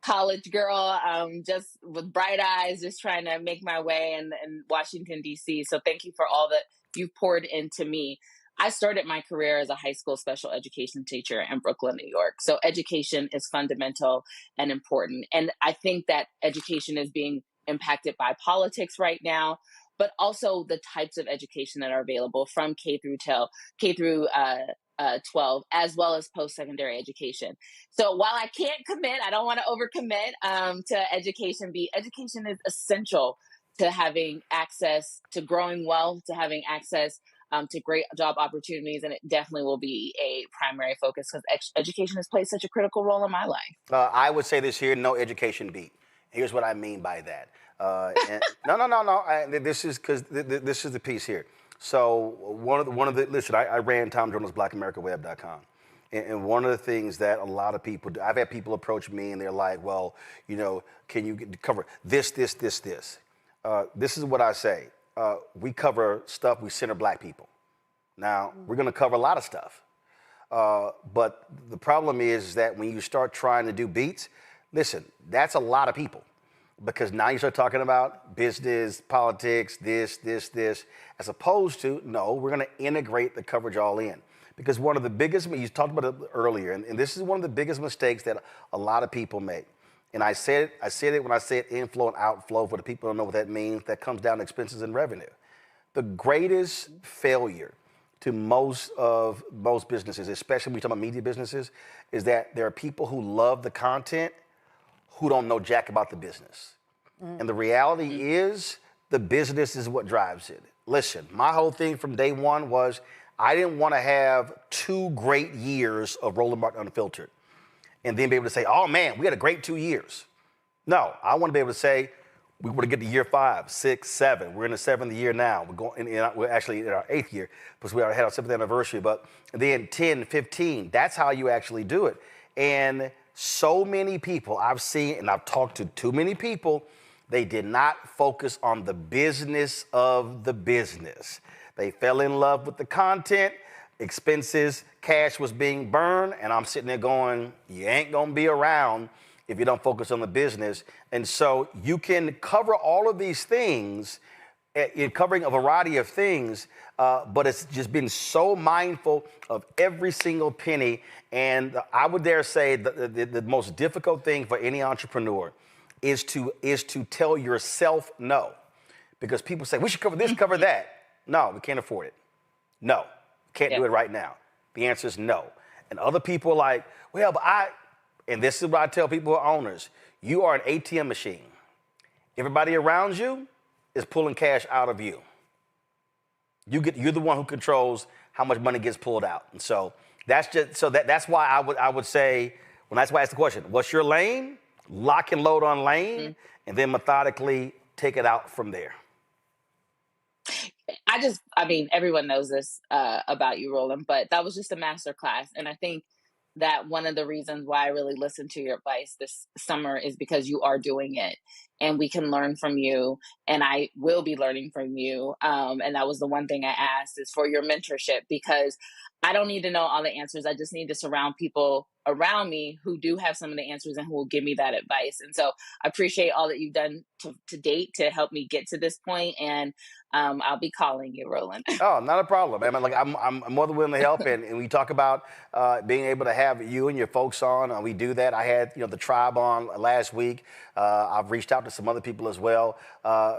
college girl, just with bright eyes, just trying to make my way in Washington, D.C. So thank you for all that you've poured into me. I started my career as a high school special education teacher in Brooklyn, New York. So education is fundamental and important. And I think that education is being impacted by politics right now, but also the types of education that are available from K through 12, as well as post-secondary education. So while I can't commit, I don't want to overcommit to education. Education is essential to having access to growing wealth, to having access to great job opportunities, and it definitely will be a primary focus because education has played such a critical role in my life. I would say this here: no education beat. Here's what I mean by that. No. This is because this is the piece here. So listen, I ran Tom Jones' BlackAmericaWeb.com. And one of the things that a lot of people do, I've had people approach me and they're like, well, you know, can you cover this? This is what I say. We cover stuff, we center Black people. Now, we're going to cover a lot of stuff. But the problem is that when you start trying to do beats, listen, that's a lot of people. Because now you start talking about business, politics, this, as opposed to, no, we're going to integrate the coverage all in. Because one of the biggest, you talked about it earlier, and this is one of the biggest mistakes that a lot of people make. And I said it when I said inflow and outflow, for the people who don't know what that means, that comes down to expenses and revenue. The greatest failure to most businesses, especially when we talk about media businesses, is that there are people who love the content who don't know jack about the business. And the reality is the business is what drives it. Listen, my whole thing from day one was I didn't want to have 2 great years of Roland Martin Unfiltered and then be able to say, oh man, we had a great 2 years. No, I want to be able to say, we want to get to year 5, 6, 7. We're in the 7th year now. We're actually in our 8th year because we already had our 7th anniversary, but then 10, 15, that's how you actually do it. And so many people I've seen, and I've talked to too many people, they did not focus on the business of the business. They fell in love with the content, expenses, cash was being burned, and I'm sitting there going, you ain't gonna be around if you don't focus on the business. And so you can cover all of these things, in covering a variety of things, but it's just been so mindful of every single penny. And I would dare say the most difficult thing for any entrepreneur is to tell yourself no. Because people say, we should cover this, cover that. No, we can't afford it. No, can't do it right now. The answer is no. And other people are like, well, but and this is what I tell people who are owners, you are an ATM machine. Everybody around you is pulling cash out of you. You're the one who controls how much money gets pulled out. And so That's just so that's why I would say, when that's why I asked the question, what's your lane? Lock and load on lane, and then methodically take it out from there. I mean, everyone knows this about you, Roland, but that was just a master class. And I think that one of the reasons why I really listened to your advice this summer is because you are doing it, and we can learn from you, and I will be learning from you. And that was the one thing I asked, is for your mentorship, because I don't need to know all the answers. I just need to surround people around me who do have some of the answers and who will give me that advice. And so I appreciate all that you've done to date to help me get to this point. And I'll be calling you, Roland. Oh, not a problem. I mean, like, I'm more than willing to help. And we talk about being able to have you and your folks on. We do that. I had, the tribe on last week. I've reached out to some other people as well,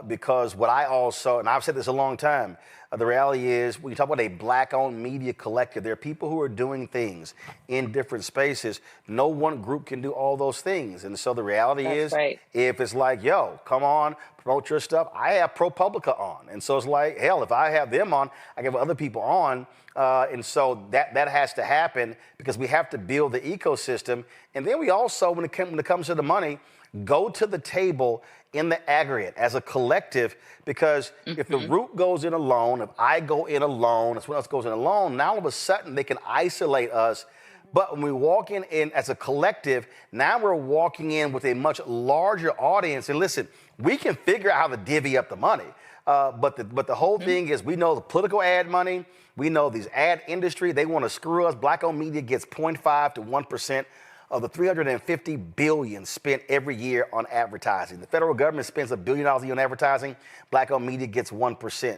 because what I also, and I've said this a long time, the reality is, when you talk about a Black-owned media collective, there are people who are doing things in different spaces. No one group can do all those things. And so the reality is, if it's like, yo, come on, promote your stuff, I have ProPublica on. And so it's like, hell, if I have them on, I have other people on. And so that has to happen, because we have to build the ecosystem. And then we also, when it comes to the money, go to the table in the aggregate as a collective, because if the root goes in alone, if I go in alone, if someone else goes in alone, now all of a sudden they can isolate us. But when we walk in as a collective, now we're walking in with a much larger audience. And listen, we can figure out how to divvy up the money. But the whole thing is, we know the political ad money. We know these ad industry, they want to screw us. Black-owned media gets 0.5 to 1% of the $350 billion spent every year on advertising. The federal government spends $1 billion a year on advertising. Black-owned media gets 1%.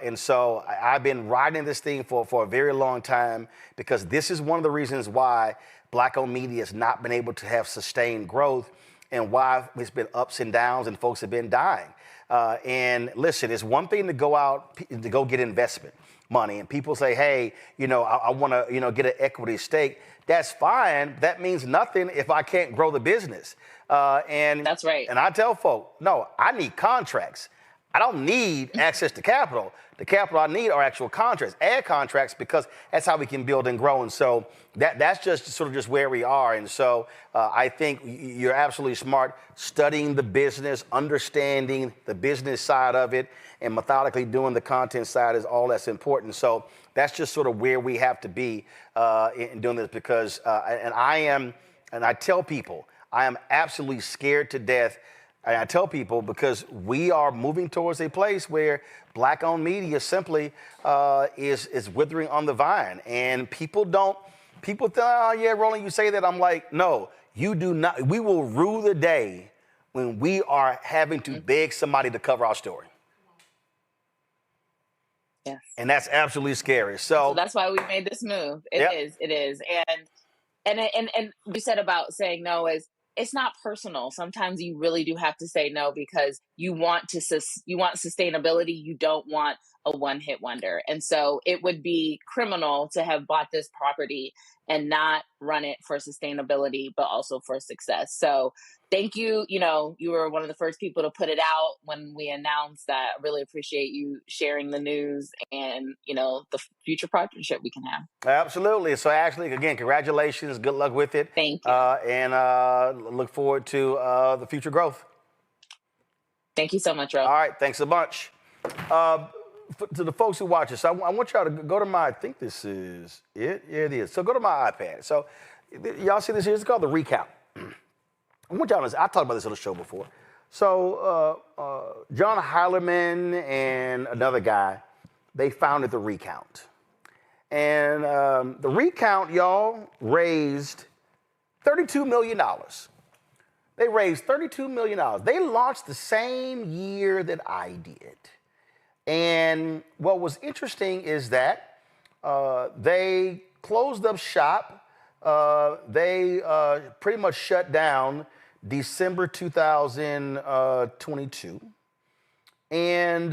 And so I've been riding this thing for a very long time, because this is one of the reasons why Black-owned media has not been able to have sustained growth, and why it's been ups and downs and folks have been dying. And listen, it's one thing to go out, to go get investment money, and people say, hey, I want to, get an equity stake. That's fine. That means nothing if I can't grow the business. And that's right. And I tell folk, no, I need contracts. I don't need access to capital. The capital I need are actual contracts, ad contracts, because that's how we can build and grow. And so that's just sort of just where we are. And so I think you're absolutely smart, studying the business, understanding the business side of it, and methodically doing the content side is all that's important. So that's just sort of where we have to be in doing this, because, and I tell people, I am absolutely scared to death. And I tell people, because we are moving towards a place where Black-owned media simply is withering on the vine. And people think, oh, yeah, Roland, you say that. I'm like, no, you do not. We will rue the day when we are having to beg somebody to cover our story. Yes. And that's absolutely scary. So that's why we made this move. It is. And you said about saying no is, it's not personal. Sometimes you really do have to say no, because you want sustainability. You don't want a one-hit wonder. And so it would be criminal to have bought this property and not run it for sustainability, but also for success. So thank you. You were one of the first people to put it out when we announced that. I really appreciate you sharing the news and, the future partnership we can have. Absolutely. So Ashley, again, congratulations. Good luck with it. Thank you. And look forward to the future growth. Thank you so much, Rob. All right. Thanks a bunch. To the folks who watch this, I want y'all to go to I think this is it. Yeah, it is. So go to my iPad. So y'all see this here? It's called the recount. I want y'all to listen. I talked about this on the show before. So John Heilerman and another guy, they founded the Recount. And the Recount, y'all, raised $32 million. They raised $32 million. They launched the same year that I did. And what was interesting is that they closed up shop. They pretty much shut down December 2022. And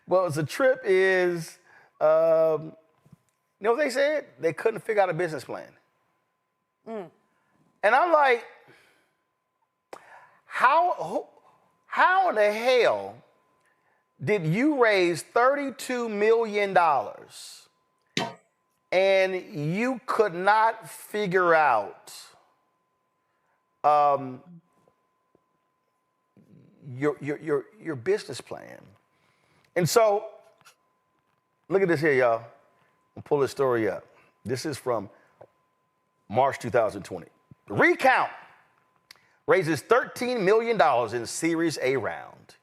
well, the trip is, you know what they said? They couldn't figure out a business plan. And I'm like, how in the hell did you raise $32 million and you could not figure out your business plan? And so, look at this here, y'all. I'll pull this story up. This is from March 2020. The recount raises $13 million in Series A round.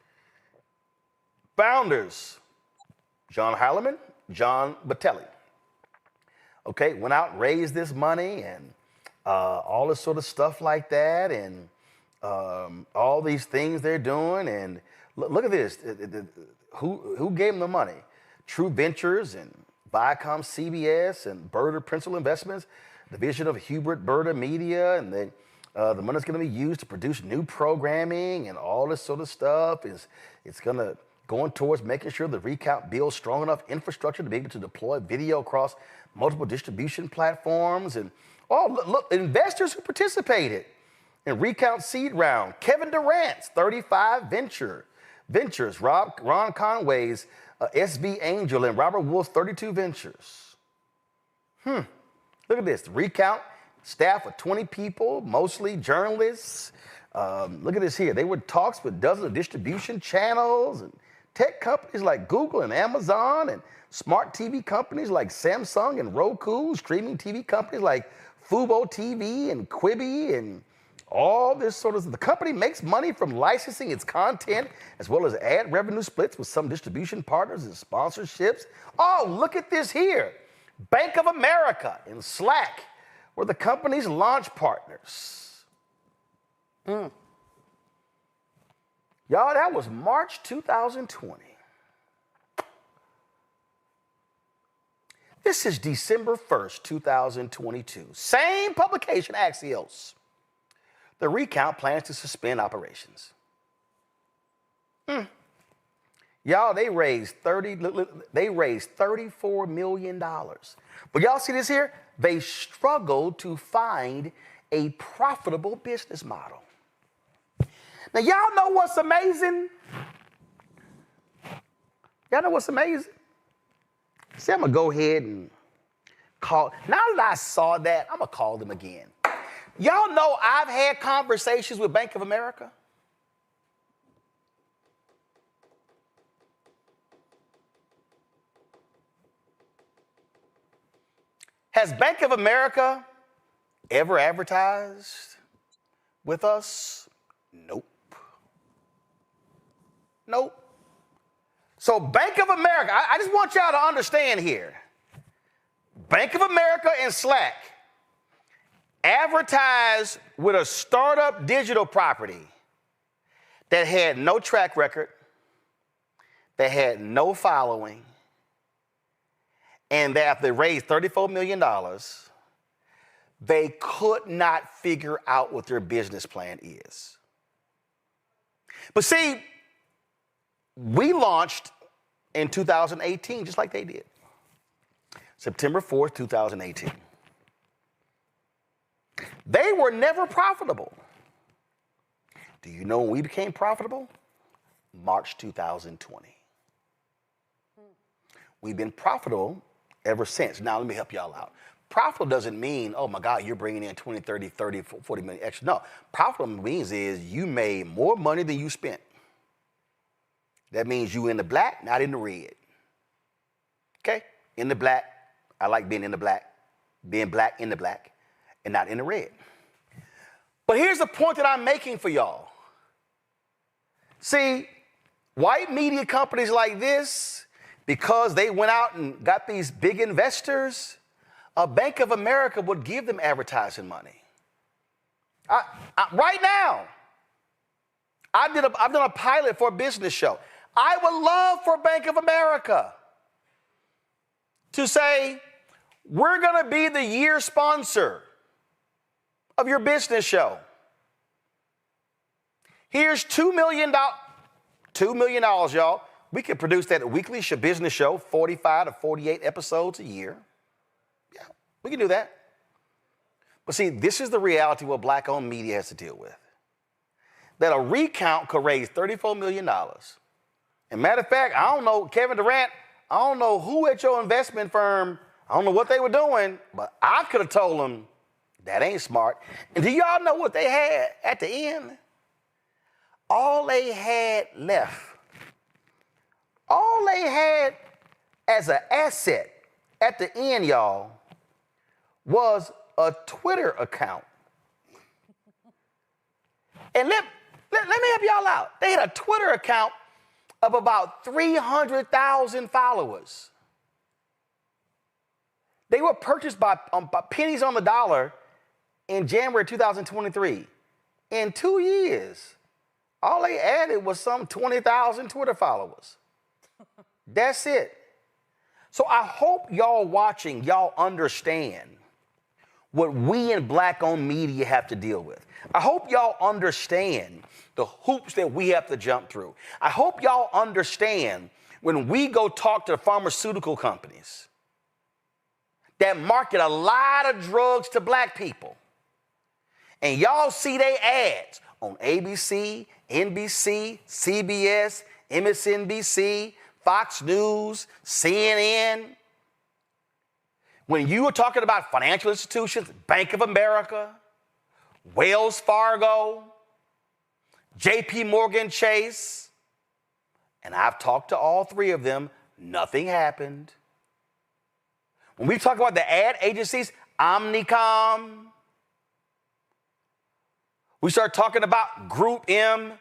Founders, John Heilemann, John Batelli, okay, went out and raised this money and all this sort of stuff like that, and all these things they're doing. And look at this. Who gave them the money? True Ventures and Viacom CBS and Berta Principal Investments, division of Hubert Berta Media, and the money's going to be used to produce new programming and all this sort of stuff. It's going towards making sure the recount builds strong enough infrastructure to be able to deploy video across multiple distribution platforms. And look, investors who participated in recount seed round: Kevin Durant's 35 Ventures, Ron Conway's SB Angel, and Robert Wolf's 32 Ventures. Look at this. The recount staff of 20 people, mostly journalists. Look at this here. They were in talks with dozens of distribution channels and tech companies like Google and Amazon, and smart TV companies like Samsung and Roku, streaming TV companies like Fubo TV and Quibi, and all this sort of. The company makes money from licensing its content as well as ad revenue splits with some distribution partners and sponsorships. Oh, look at this here. Bank of America and Slack were the company's launch partners. Y'all, that was March 2020. This is December 1st, 2022. Same publication, Axios. The recount plans to suspend operations. Y'all, they raised $34 million. But y'all see this here? They struggled to find a profitable business model. Now, y'all know what's amazing? Y'all know what's amazing? See, I'm going to go ahead and call. Now that I saw that, I'm going to call them again. Y'all know I've had conversations with Bank of America. Has Bank of America ever advertised with us? Nope. Nope. So Bank of America, I just want y'all to understand here. Bank of America and Slack advertised with a startup digital property that had no track record, that had no following, and that after they raised $34 million, they could not figure out what their business plan is. But see, we launched in 2018, just like they did. September 4th, 2018. They were never profitable. Do you know when we became profitable? March 2020. We've been profitable ever since. Now, let me help y'all out. Profitable doesn't mean, oh my God, you're bringing in 20, 30, 30, 40 million extra. No, profitable means is you made more money than you spent. That means you in the black, not in the red. Okay? In the black. I like being in the black. Being black in the black and not in the red. But here's the point that I'm making for y'all. See, white media companies like this, because they went out and got these big investors, a Bank of America would give them advertising money. Right now, I've done a pilot for a business show. I would love for Bank of America to say, we're going to be the year sponsor of your business show. Here's $2 million. $2 million, y'all. We could produce that weekly business show, 45 to 48 episodes a year. Yeah, we can do that. But see, this is the reality what black-owned media has to deal with. That a recount could raise $34 million And matter of fact, I don't know, Kevin Durant, I don't know who at your investment firm, I don't know what they were doing, but I could have told them that ain't smart. And do y'all know what they had at the end? All they had left, all they had as an asset at the end, y'all, was a Twitter account. And let me help y'all out. They had a Twitter account of about 300,000 followers. They were purchased by pennies on the dollar in January 2023. In 2 years, all they added was some 20,000 Twitter followers. That's it. So I hope y'all watching, y'all understand what we in Black-owned media have to deal with. I hope y'all understand the hoops that we have to jump through. I hope y'all understand when we go talk to the pharmaceutical companies that market a lot of drugs to Black people, and y'all see they ads on ABC, NBC, CBS, MSNBC, Fox News, CNN. When you were talking about financial institutions, Bank of America, Wells Fargo, JP Morgan Chase, and I've talked to all three of them, nothing happened. When we talk about the ad agencies, Omnicom, we start talking about Group M.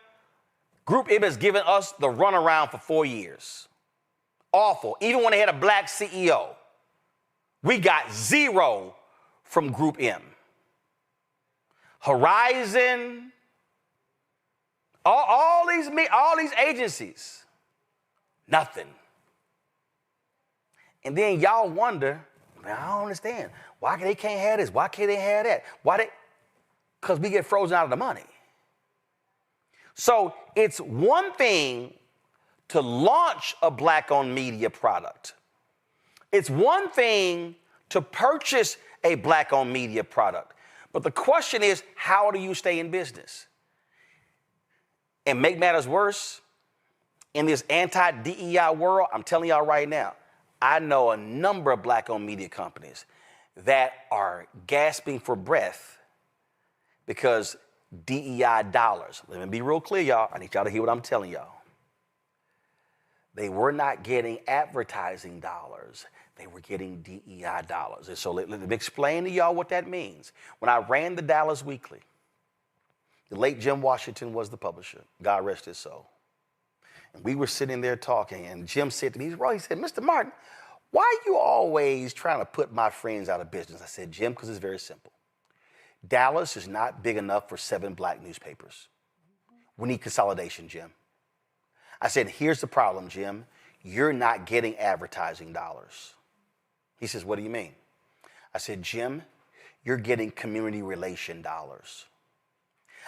Group M has given us the runaround for 4 years. Awful. Even when they had a Black CEO, we got zero from Group M. Horizon, all these agencies, nothing. And then y'all wonder, man, I don't understand. Why they can't have this? Why can't they have that? Because we get frozen out of the money. So it's one thing to launch a Black-owned media product. It's one thing to purchase a Black-owned media product. But the question is, how do you stay in business? And make matters worse, in this anti-DEI world, I'm telling y'all right now, I know a number of Black-owned media companies that are gasping for breath because DEI dollars. Let me be real clear, y'all. I need y'all to hear what I'm telling y'all. They were not getting advertising dollars. They were getting DEI dollars. And so let me explain to y'all what that means. When I ran the Dallas Weekly, the late Jim Washington was the publisher. God rest his soul. And we were sitting there talking, and Jim said to me, he said, Mr. Martin, why are you always trying to put my friends out of business? I said, Jim, because it's very simple. Dallas is not big enough for 7 Black newspapers. We need consolidation, Jim. I said, here's the problem, Jim. You're not getting advertising dollars. He says, what do you mean? I said, Jim, you're getting community relation dollars.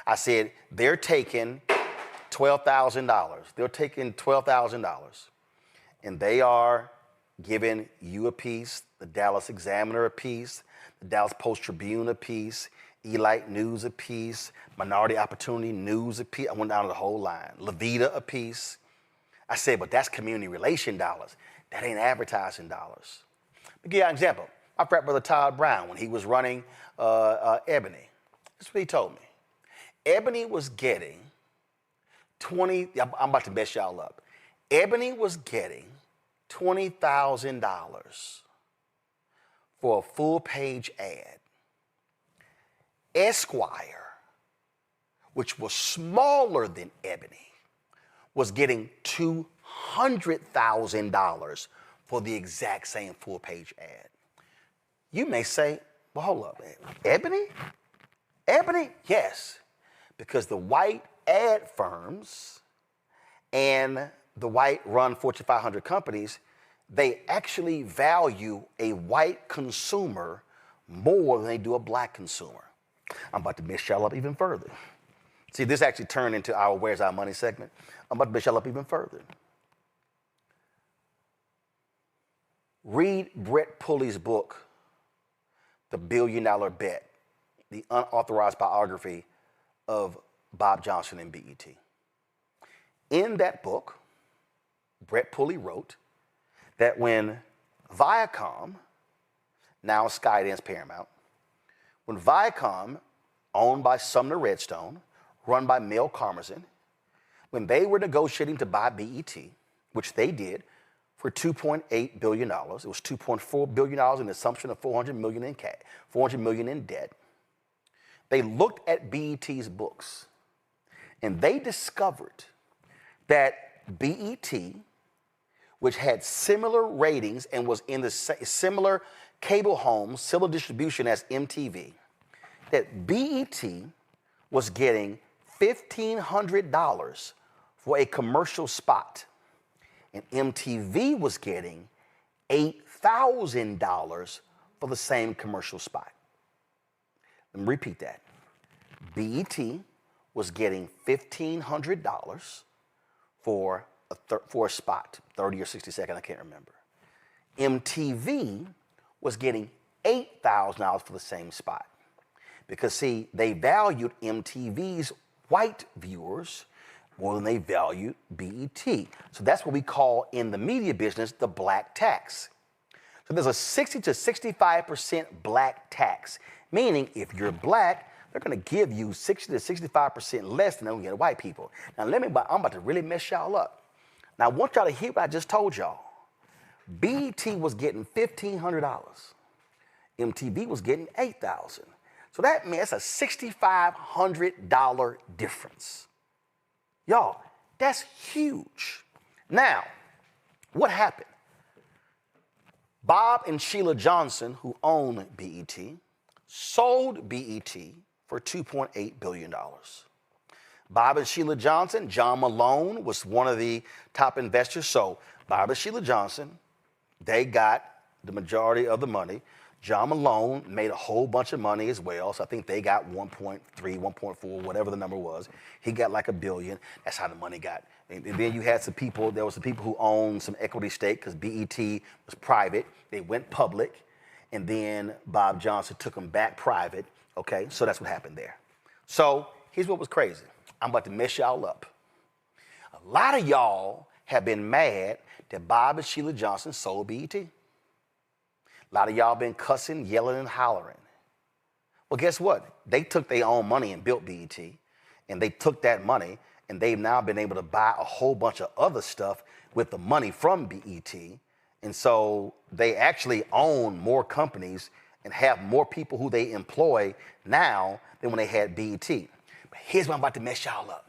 I said, they're taking $12,000. They're taking $12,000, and they are giving you a piece, the Dallas Examiner a piece, the Dallas Post-Tribune a piece, Elite News a piece, Minority Opportunity News a piece. I went down the whole line. Levita a piece. I said, but that's community relation dollars. That ain't advertising dollars. I'll give you an example. My frat brother Todd Brown, when he was running Ebony, that's what he told me. Ebony was getting I'm about to mess y'all up. Ebony was getting $20,000 for a full-page ad. Esquire, which was smaller than Ebony, was getting $200,000 for the exact same full-page ad. You may say, well, hold up, Ebony? Ebony? Yes, because the white ad firms and the white-run Fortune 500 companies, they actually value a white consumer more than they do a Black consumer. I'm about to mess y'all up even further. See, this actually turned into our Where's Our Money segment. I'm about to mess y'all up even further. Read Brett Pulley's book, The $1 Billion Bet, the unauthorized biography of Bob Johnson and BET. In that book, Brett Pulley wrote that when Viacom, now Skydance Paramount, when Viacom, owned by Sumner Redstone, run by Mel Karmazin, when they were negotiating to buy BET, which they did for $2.8 billion, it was $2.4 billion in the assumption of $400 million in debt, they looked at BET's books and they discovered that BET, which had similar ratings and was in the similar cable homes, similar distribution as MTV, that BET was getting $1,500 for a commercial spot, and MTV was getting $8,000 for the same commercial spot. Let me repeat that. BET was getting $1,500 for a spot, 30 or 60 seconds, I can't remember. MTV was getting $8,000 for the same spot. Because, see, they valued MTV's white viewers more than they valued BET. So that's what we call in the media business the black tax. So there's a 60 to 65% black tax, meaning if you're black, they're going to give you 60 to 65% less than they're going to get white people. Now, I'm about to really mess y'all up. Now, I want y'all to hear what I just told y'all. BET was getting $1,500. MTV was getting $8,000. So that means that's a $6,500 difference. Y'all, that's huge. Now, what happened? Bob and Sheila Johnson, who own BET, sold BET for $2.8 billion. Bob and Sheila Johnson, John Malone was one of the top investors. So Bob and Sheila Johnson, they got the majority of the money. John Malone made a whole bunch of money as well. So I think they got 1.3, 1.4, whatever the number was. He got like $1 billion. That's how the money got. And then you had some people, there was some people who owned some equity stake because BET was private. They went public. And then Bob Johnson took them back private. Okay, so that's what happened there. So here's what was crazy. I'm about to mess y'all up. A lot of y'all have been mad that Bob and Sheila Johnson sold BET. A lot of y'all been cussing, yelling, and hollering. Well, guess what? They took their own money and built BET, and they took that money, and they've now been able to buy a whole bunch of other stuff with the money from BET, and so they actually own more companies and have more people who they employ now than when they had BET. But here's what I'm about to mess y'all up.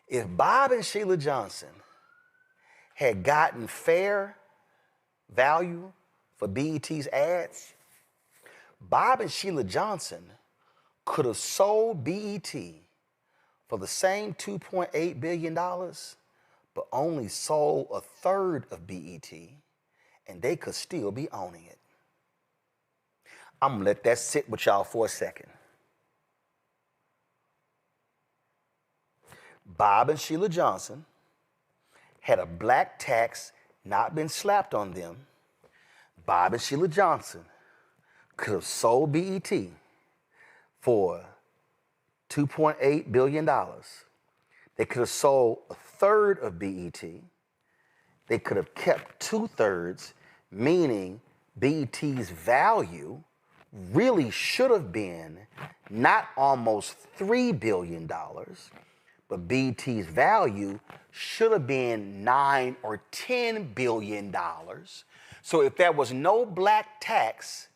If Bob and Sheila Johnson had gotten fair value for BET's ads, Bob and Sheila Johnson could have sold BET for the same $2.8 billion, but only sold a third of BET, and they could still be owning it. I'm gonna let that sit with y'all for a second. Bob and Sheila Johnson had a black tax not been slapped on them, Bob and Sheila Johnson could have sold BET for $2.8 billion. They could have sold a third of BET. They could have kept 2/3, meaning BET's value really should have been not almost $3 billion, but BET's value should have been $9 or $10 billion. So if there was no black tax,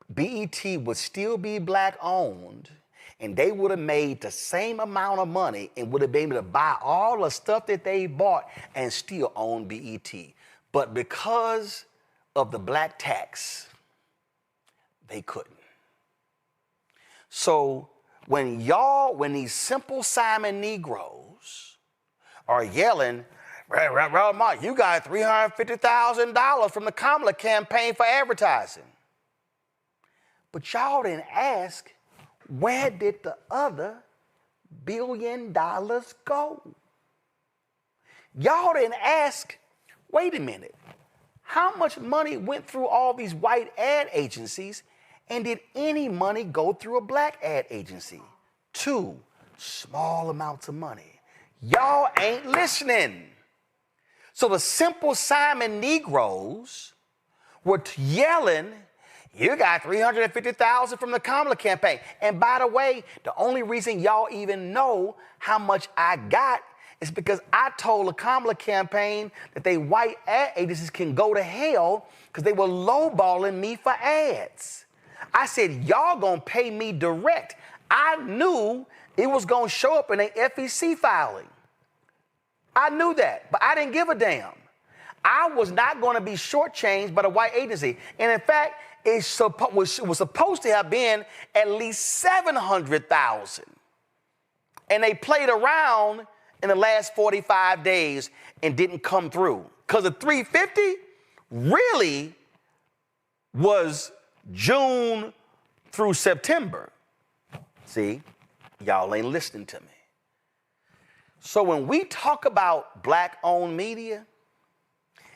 BET would still be black owned, and they would have made the same amount of money and would have been able to buy all the stuff that they bought and still own BET. But because of the black tax, they couldn't. So when these Simple Simon Negroes are yelling, Mike, you got $350,000 from the Kamala campaign for advertising. But y'all didn't ask, where did the other $1 billion go? Y'all didn't ask, wait a minute, how much money went through all these white ad agencies, and did any money go through a black ad agency? 2 small amounts of money. Y'all ain't listening. So the Simple Simon Negroes were yelling, you got $350,000 from the Kamala campaign. And by the way, the only reason y'all even know how much I got is because I told the Kamala campaign that they white ad agencies can go to hell because they were lowballing me for ads. I said, y'all gonna pay me direct. I knew it was gonna show up in a FEC filing. I knew that, but I didn't give a damn. I was not gonna be shortchanged by the white agency. And in fact, it was supposed to have been at least 700,000. And they played around in the last 45 days and didn't come through. Because the 350 really was June through September. See, y'all ain't listening to me. So when we talk about black-owned media,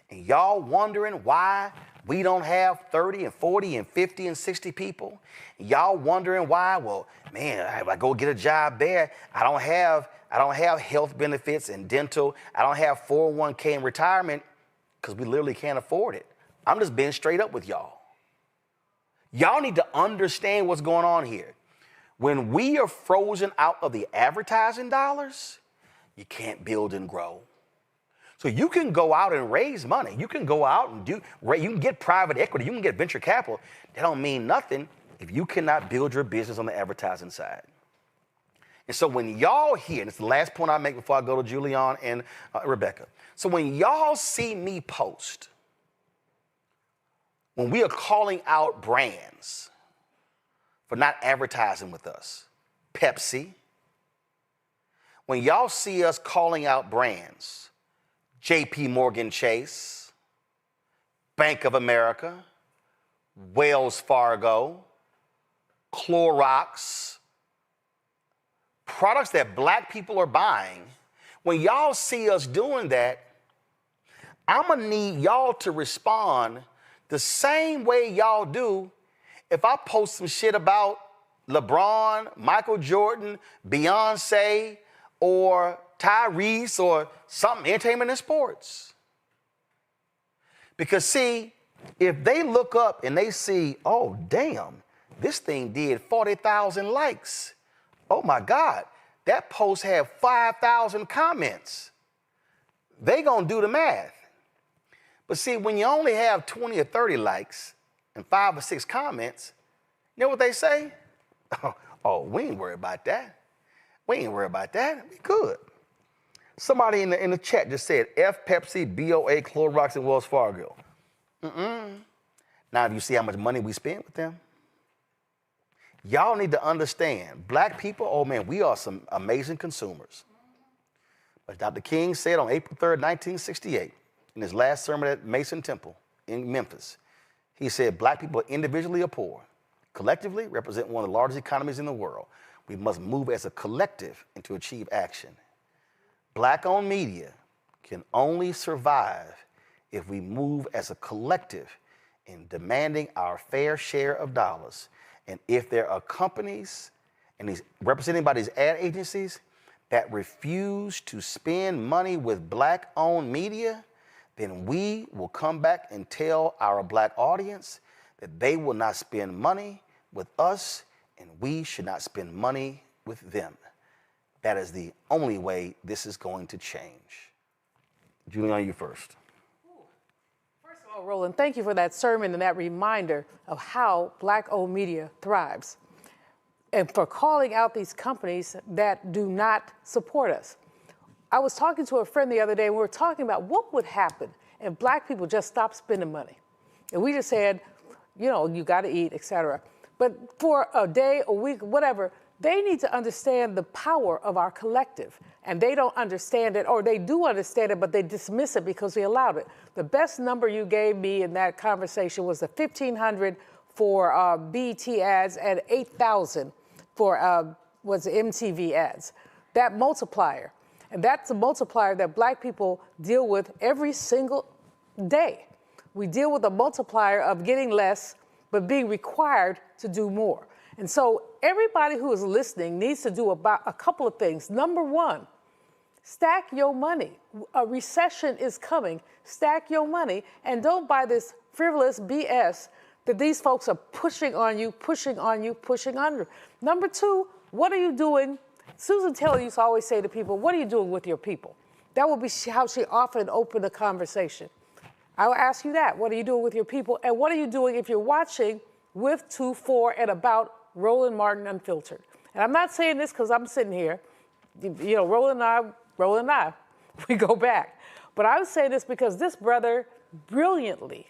and y'all wondering why we don't have 30 and 40 and 50 and 60 people, y'all wondering why, well, man, if I go get a job there, I don't have health benefits and dental, I don't have 401k and retirement, because we literally can't afford it. I'm just being straight up with y'all. Y'all need to understand what's going on here. When we are frozen out of the advertising dollars, you can't build and grow. So you can go out and raise money. You can go out and you can get private equity. You can get venture capital. That don't mean nothing if you cannot build your business on the advertising side. And so when y'all hear, and it's the last point I make before I go to Julian and Rebecca. So when y'all see me post, when we are calling out brands for not advertising with us, Pepsi, when y'all see us calling out brands, JP Morgan Chase, Bank of America, Wells Fargo, Clorox, products that black people are buying, when y'all see us doing that, I'm gonna need y'all to respond the same way y'all do if I post some shit about LeBron, Michael Jordan, Beyonce, or Tyrese, or something, entertainment and sports. Because see, if they look up and they see, oh, damn, this thing did 40,000 likes. Oh my God, that post had 5,000 comments. They gonna do the math. But see, when you only have 20 or 30 likes and 5 or 6 comments, you know what they say? Oh, we ain't worried about that. We ain't worried about that. We good. Somebody in the chat just said F, Pepsi, BOA, Clorox, and Wells Fargo. Now, if you see how much money we spend with them, y'all need to understand, black people, oh man, we are some amazing consumers. But Dr. King said on April 3rd, 1968, in his last sermon at Mason Temple in Memphis, he said, black people individually are poor, collectively represent one of the largest economies in the world. We must move as a collective and to achieve action. Black-owned media can only survive if we move as a collective in demanding our fair share of dollars. And if there are companies and these represented by these ad agencies that refuse to spend money with black-owned media, then we will come back and tell our black audience that they will not spend money with us and we should not spend money with them. That is the only way this is going to change. Julian, you first. First of all, Roland, thank you for that sermon and that reminder of how black-owned media thrives and for calling out these companies that do not support us. I was talking to a friend the other day, and we were talking about what would happen if black people just stopped spending money. And we just said, you know, you got to eat, et cetera. But for a day, a week, whatever, they need to understand the power of our collective. And they don't understand it, or they do understand it, but they dismiss it because we allowed it. The best number you gave me in that conversation was the 1,500 for BET ads and 8,000 for was MTV ads. That multiplier. And that's a multiplier that black people deal with every single day. We deal with a multiplier of getting less, but being required to do more. And so everybody who is listening needs to do about a couple of things. Number one, Stack your money. A recession is coming. Stack your money, and don't buy this frivolous BS that these folks are pushing on you, pushing on you, pushing on you. Number two, what are you doing? Susan Taylor used to always say to people, what are you doing with your people? That would be how she often opened a conversation. I will ask you that. What are you doing with your people? And what are you doing if you're watching with, to, for, and about Roland Martin Unfiltered? And I'm not saying this because I'm sitting here. You know, Roland and I, we go back. But I would say this because this brother brilliantly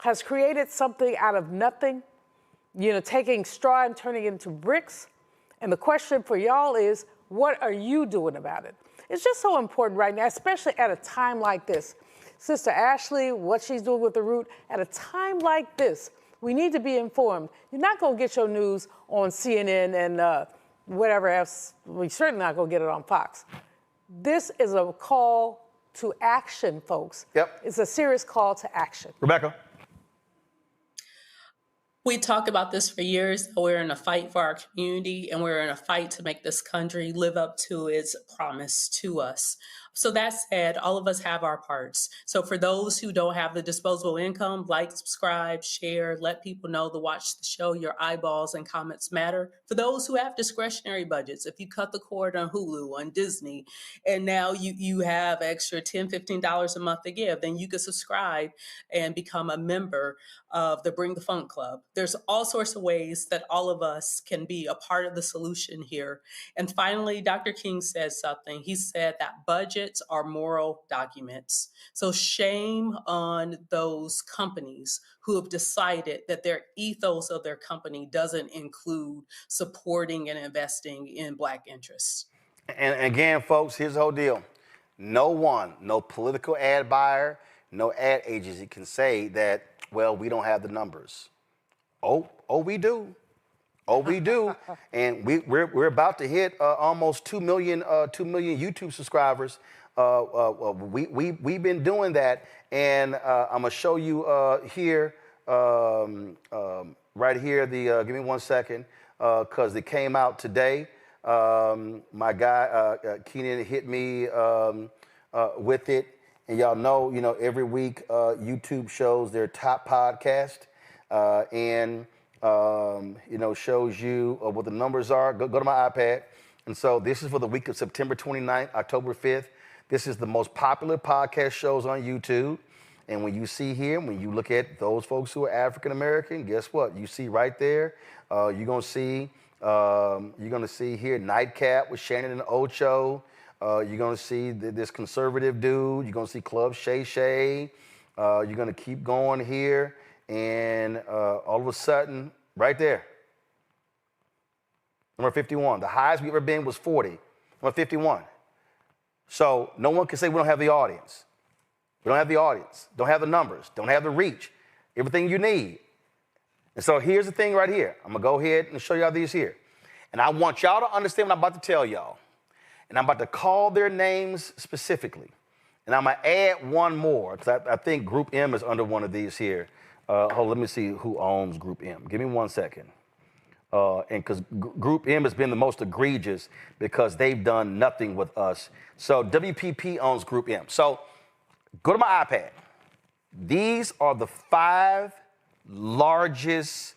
has created something out of nothing, you know, taking straw and turning it into bricks. And the question for y'all is, what are you doing about it? It's just so important right now, especially at a time like this. Sister Ashley, what she's doing with the Root, at a time like this, we need to be informed. You're not going to get your news on CNN and whatever else. We're certainly not going to get it on Fox. This is a call to action, folks. Yep. It's a serious call to action. Rebecca. We talk about this for years. We're in a fight for our community, and we're in a fight to make this country live up to its promise to us. So that said, all of us have our parts. So for those who don't have the disposable income, like, subscribe, share, let people know to watch the show. Your eyeballs and comments matter. For those who have discretionary budgets, if you cut the cord on Hulu, on Disney, and now you have extra $10, $15 a month to give, then you can subscribe and become a member of the Bring the Funk Club. There's all sorts of ways that all of us can be a part of the solution here. And finally, Dr. King said something. He said that budgets are moral documents. So shame on those companies who have decided that their ethos of their company doesn't include supporting and investing in Black interests. And again, folks, here's the whole deal. No one, no political ad buyer, no ad agency can say that, well, we don't have the numbers. Oh, we do. Oh, we do. And we're about to hit almost 2 million YouTube subscribers. We've been doing that, and I'm gonna show you here, right here. Give me 1 second, because it came out today. My guy Keenan hit me with it, and y'all know, every week YouTube shows their top podcast, and shows you what the numbers are. Go to my iPad, and so this is for the week of September 29th, October 5th. This is the most popular podcast shows on YouTube. And when you see here, when you look at those folks who are African American, guess what? You see right there, you're gonna see here Nightcap with Shannon and Ocho. You're gonna see this conservative dude. You're gonna see Club Shay Shay. You're gonna keep going here, and all of a sudden, right there, number 51. The highest we've ever been was 40. Number 51. So no one can say we don't have the audience. We don't have the audience, don't have the numbers, don't have the reach, everything you need. And so here's the thing right here. I'm gonna go ahead and show y'all these here. And I want y'all to understand what I'm about to tell y'all. And I'm about to call their names specifically. And I'm gonna add one more, because I think Group M is under one of these here. Let me see who owns Group M. Give me 1 second. And because Group M has been the most egregious because they've done nothing with us. So WPP owns Group M. So go to my iPad. These are the 5 largest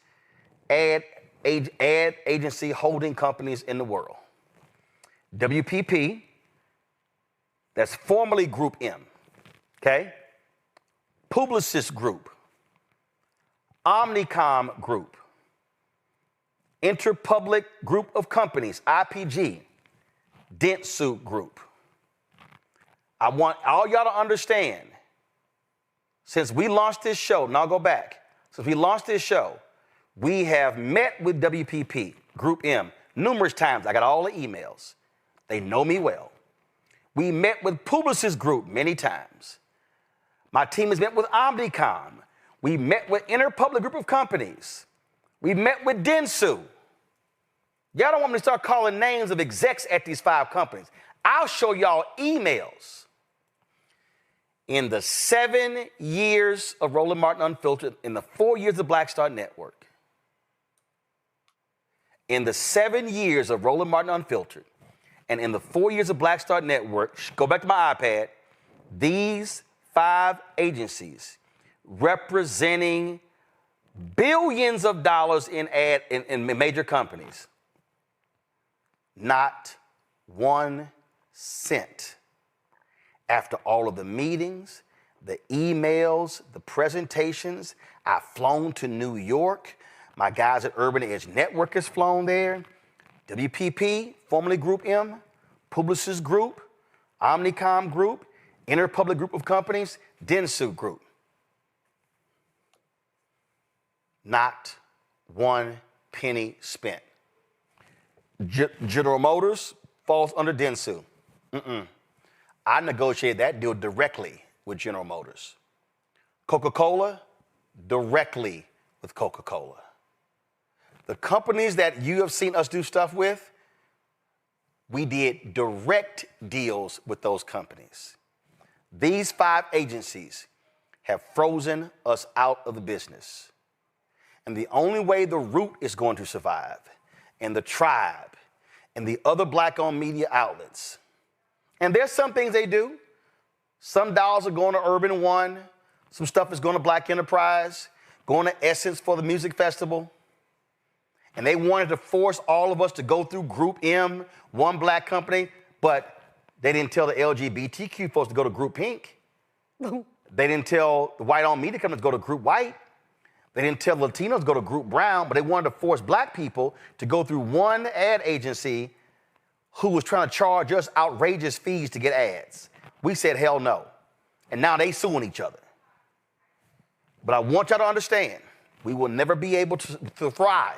ad agency holding companies in the world. WPP, that's formerly Group M, okay? Publicis Group, Omnicom Group, Interpublic Group of Companies, IPG, Dentsu Group. I want all y'all to understand, since we launched this show, now go back, since we launched this show, we have met with WPP, Group M, numerous times. I got all the emails. They know me well. We met with Publicis Group many times. My team has met with Omnicom. We met with Interpublic Group of Companies. We met with Dentsu. Y'all don't want me to start calling names of execs at these 5 companies. I'll show y'all emails. In the 7 years of Roland Martin Unfiltered, in the 4 years of Black Star Network, in the 7 years of Roland Martin Unfiltered, And in the 4 years of Black Star Network, go back to my iPad, these 5 agencies representing billions of dollars in major companies, not 1 cent. After all of the meetings, the emails, the presentations, I've flown to New York. My guys at Urban Edge Network has flown there. WPP, formerly Group M, Publicis Group, Omnicom Group, Interpublic Group of Companies, Dentsu Group. Not 1 penny spent. General Motors falls under Dentsu. I negotiated that deal directly with General Motors. Coca-Cola, directly with Coca-Cola. The companies that you have seen us do stuff with, we did direct deals with those companies. These 5 agencies have frozen us out of the business. And the only way the Root is going to survive, and the Tribe, and the other Black-owned media outlets, and there's some things they do. Some dollars are going to Urban One. Some stuff is going to Black Enterprise, going to Essence for the music festival. And they wanted to force all of us to go through Group M, one black company, but they didn't tell the LGBTQ folks to go to Group Pink. They didn't tell the white-owned media companies to go to Group White. They didn't tell Latinos to go to Group Brown, but they wanted to force Black people to go through one ad agency who was trying to charge us outrageous fees to get ads. We said, hell no. And now they suing each other. But I want y'all to understand, we will never be able to thrive.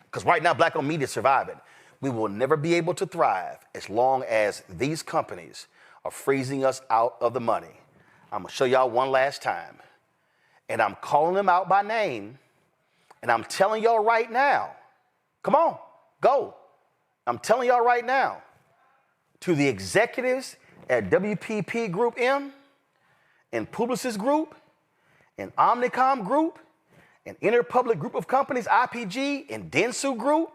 Because right now, Black-owned media is surviving. We will never be able to thrive as long as these companies are freezing us out of the money. I'm going to show y'all one last time. And I'm calling them out by name. And I'm telling y'all right now, come on, go. I'm telling y'all right now, to the executives at WPP Group M, and Publicis Group, and Omnicom Group, and Interpublic Group of Companies, IPG, and Dentsu Group,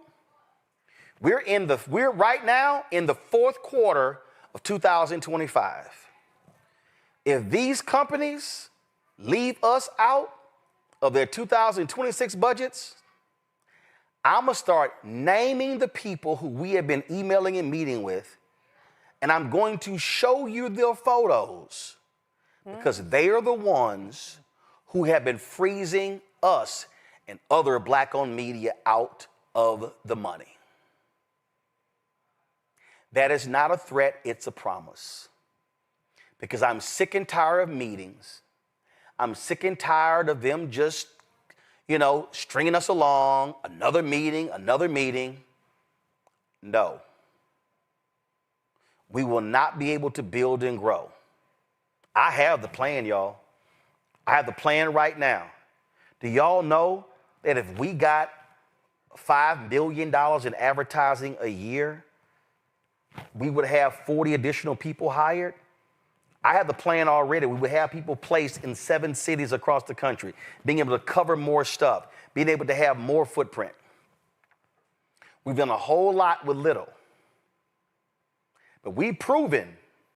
we're right now in the 4th quarter of 2025. If these companies leave us out of their 2026 budgets, I'm going to start naming the people who we have been emailing and meeting with, and I'm going to show you their photos because they are the ones who have been freezing us and other Black-owned media out of the money. That is not a threat, it's a promise. Because I'm sick and tired of meetings. I'm sick and tired of them just stringing us along, another meeting. No. We will not be able to build and grow. I have the plan, y'all. I have the plan right now. Do y'all know that if we got $5 million in advertising a year, we would have 40 additional people hired? I have the plan already. We would have people placed in 7 cities across the country, being able to cover more stuff, being able to have more footprint. We've done a whole lot with little. But we've proven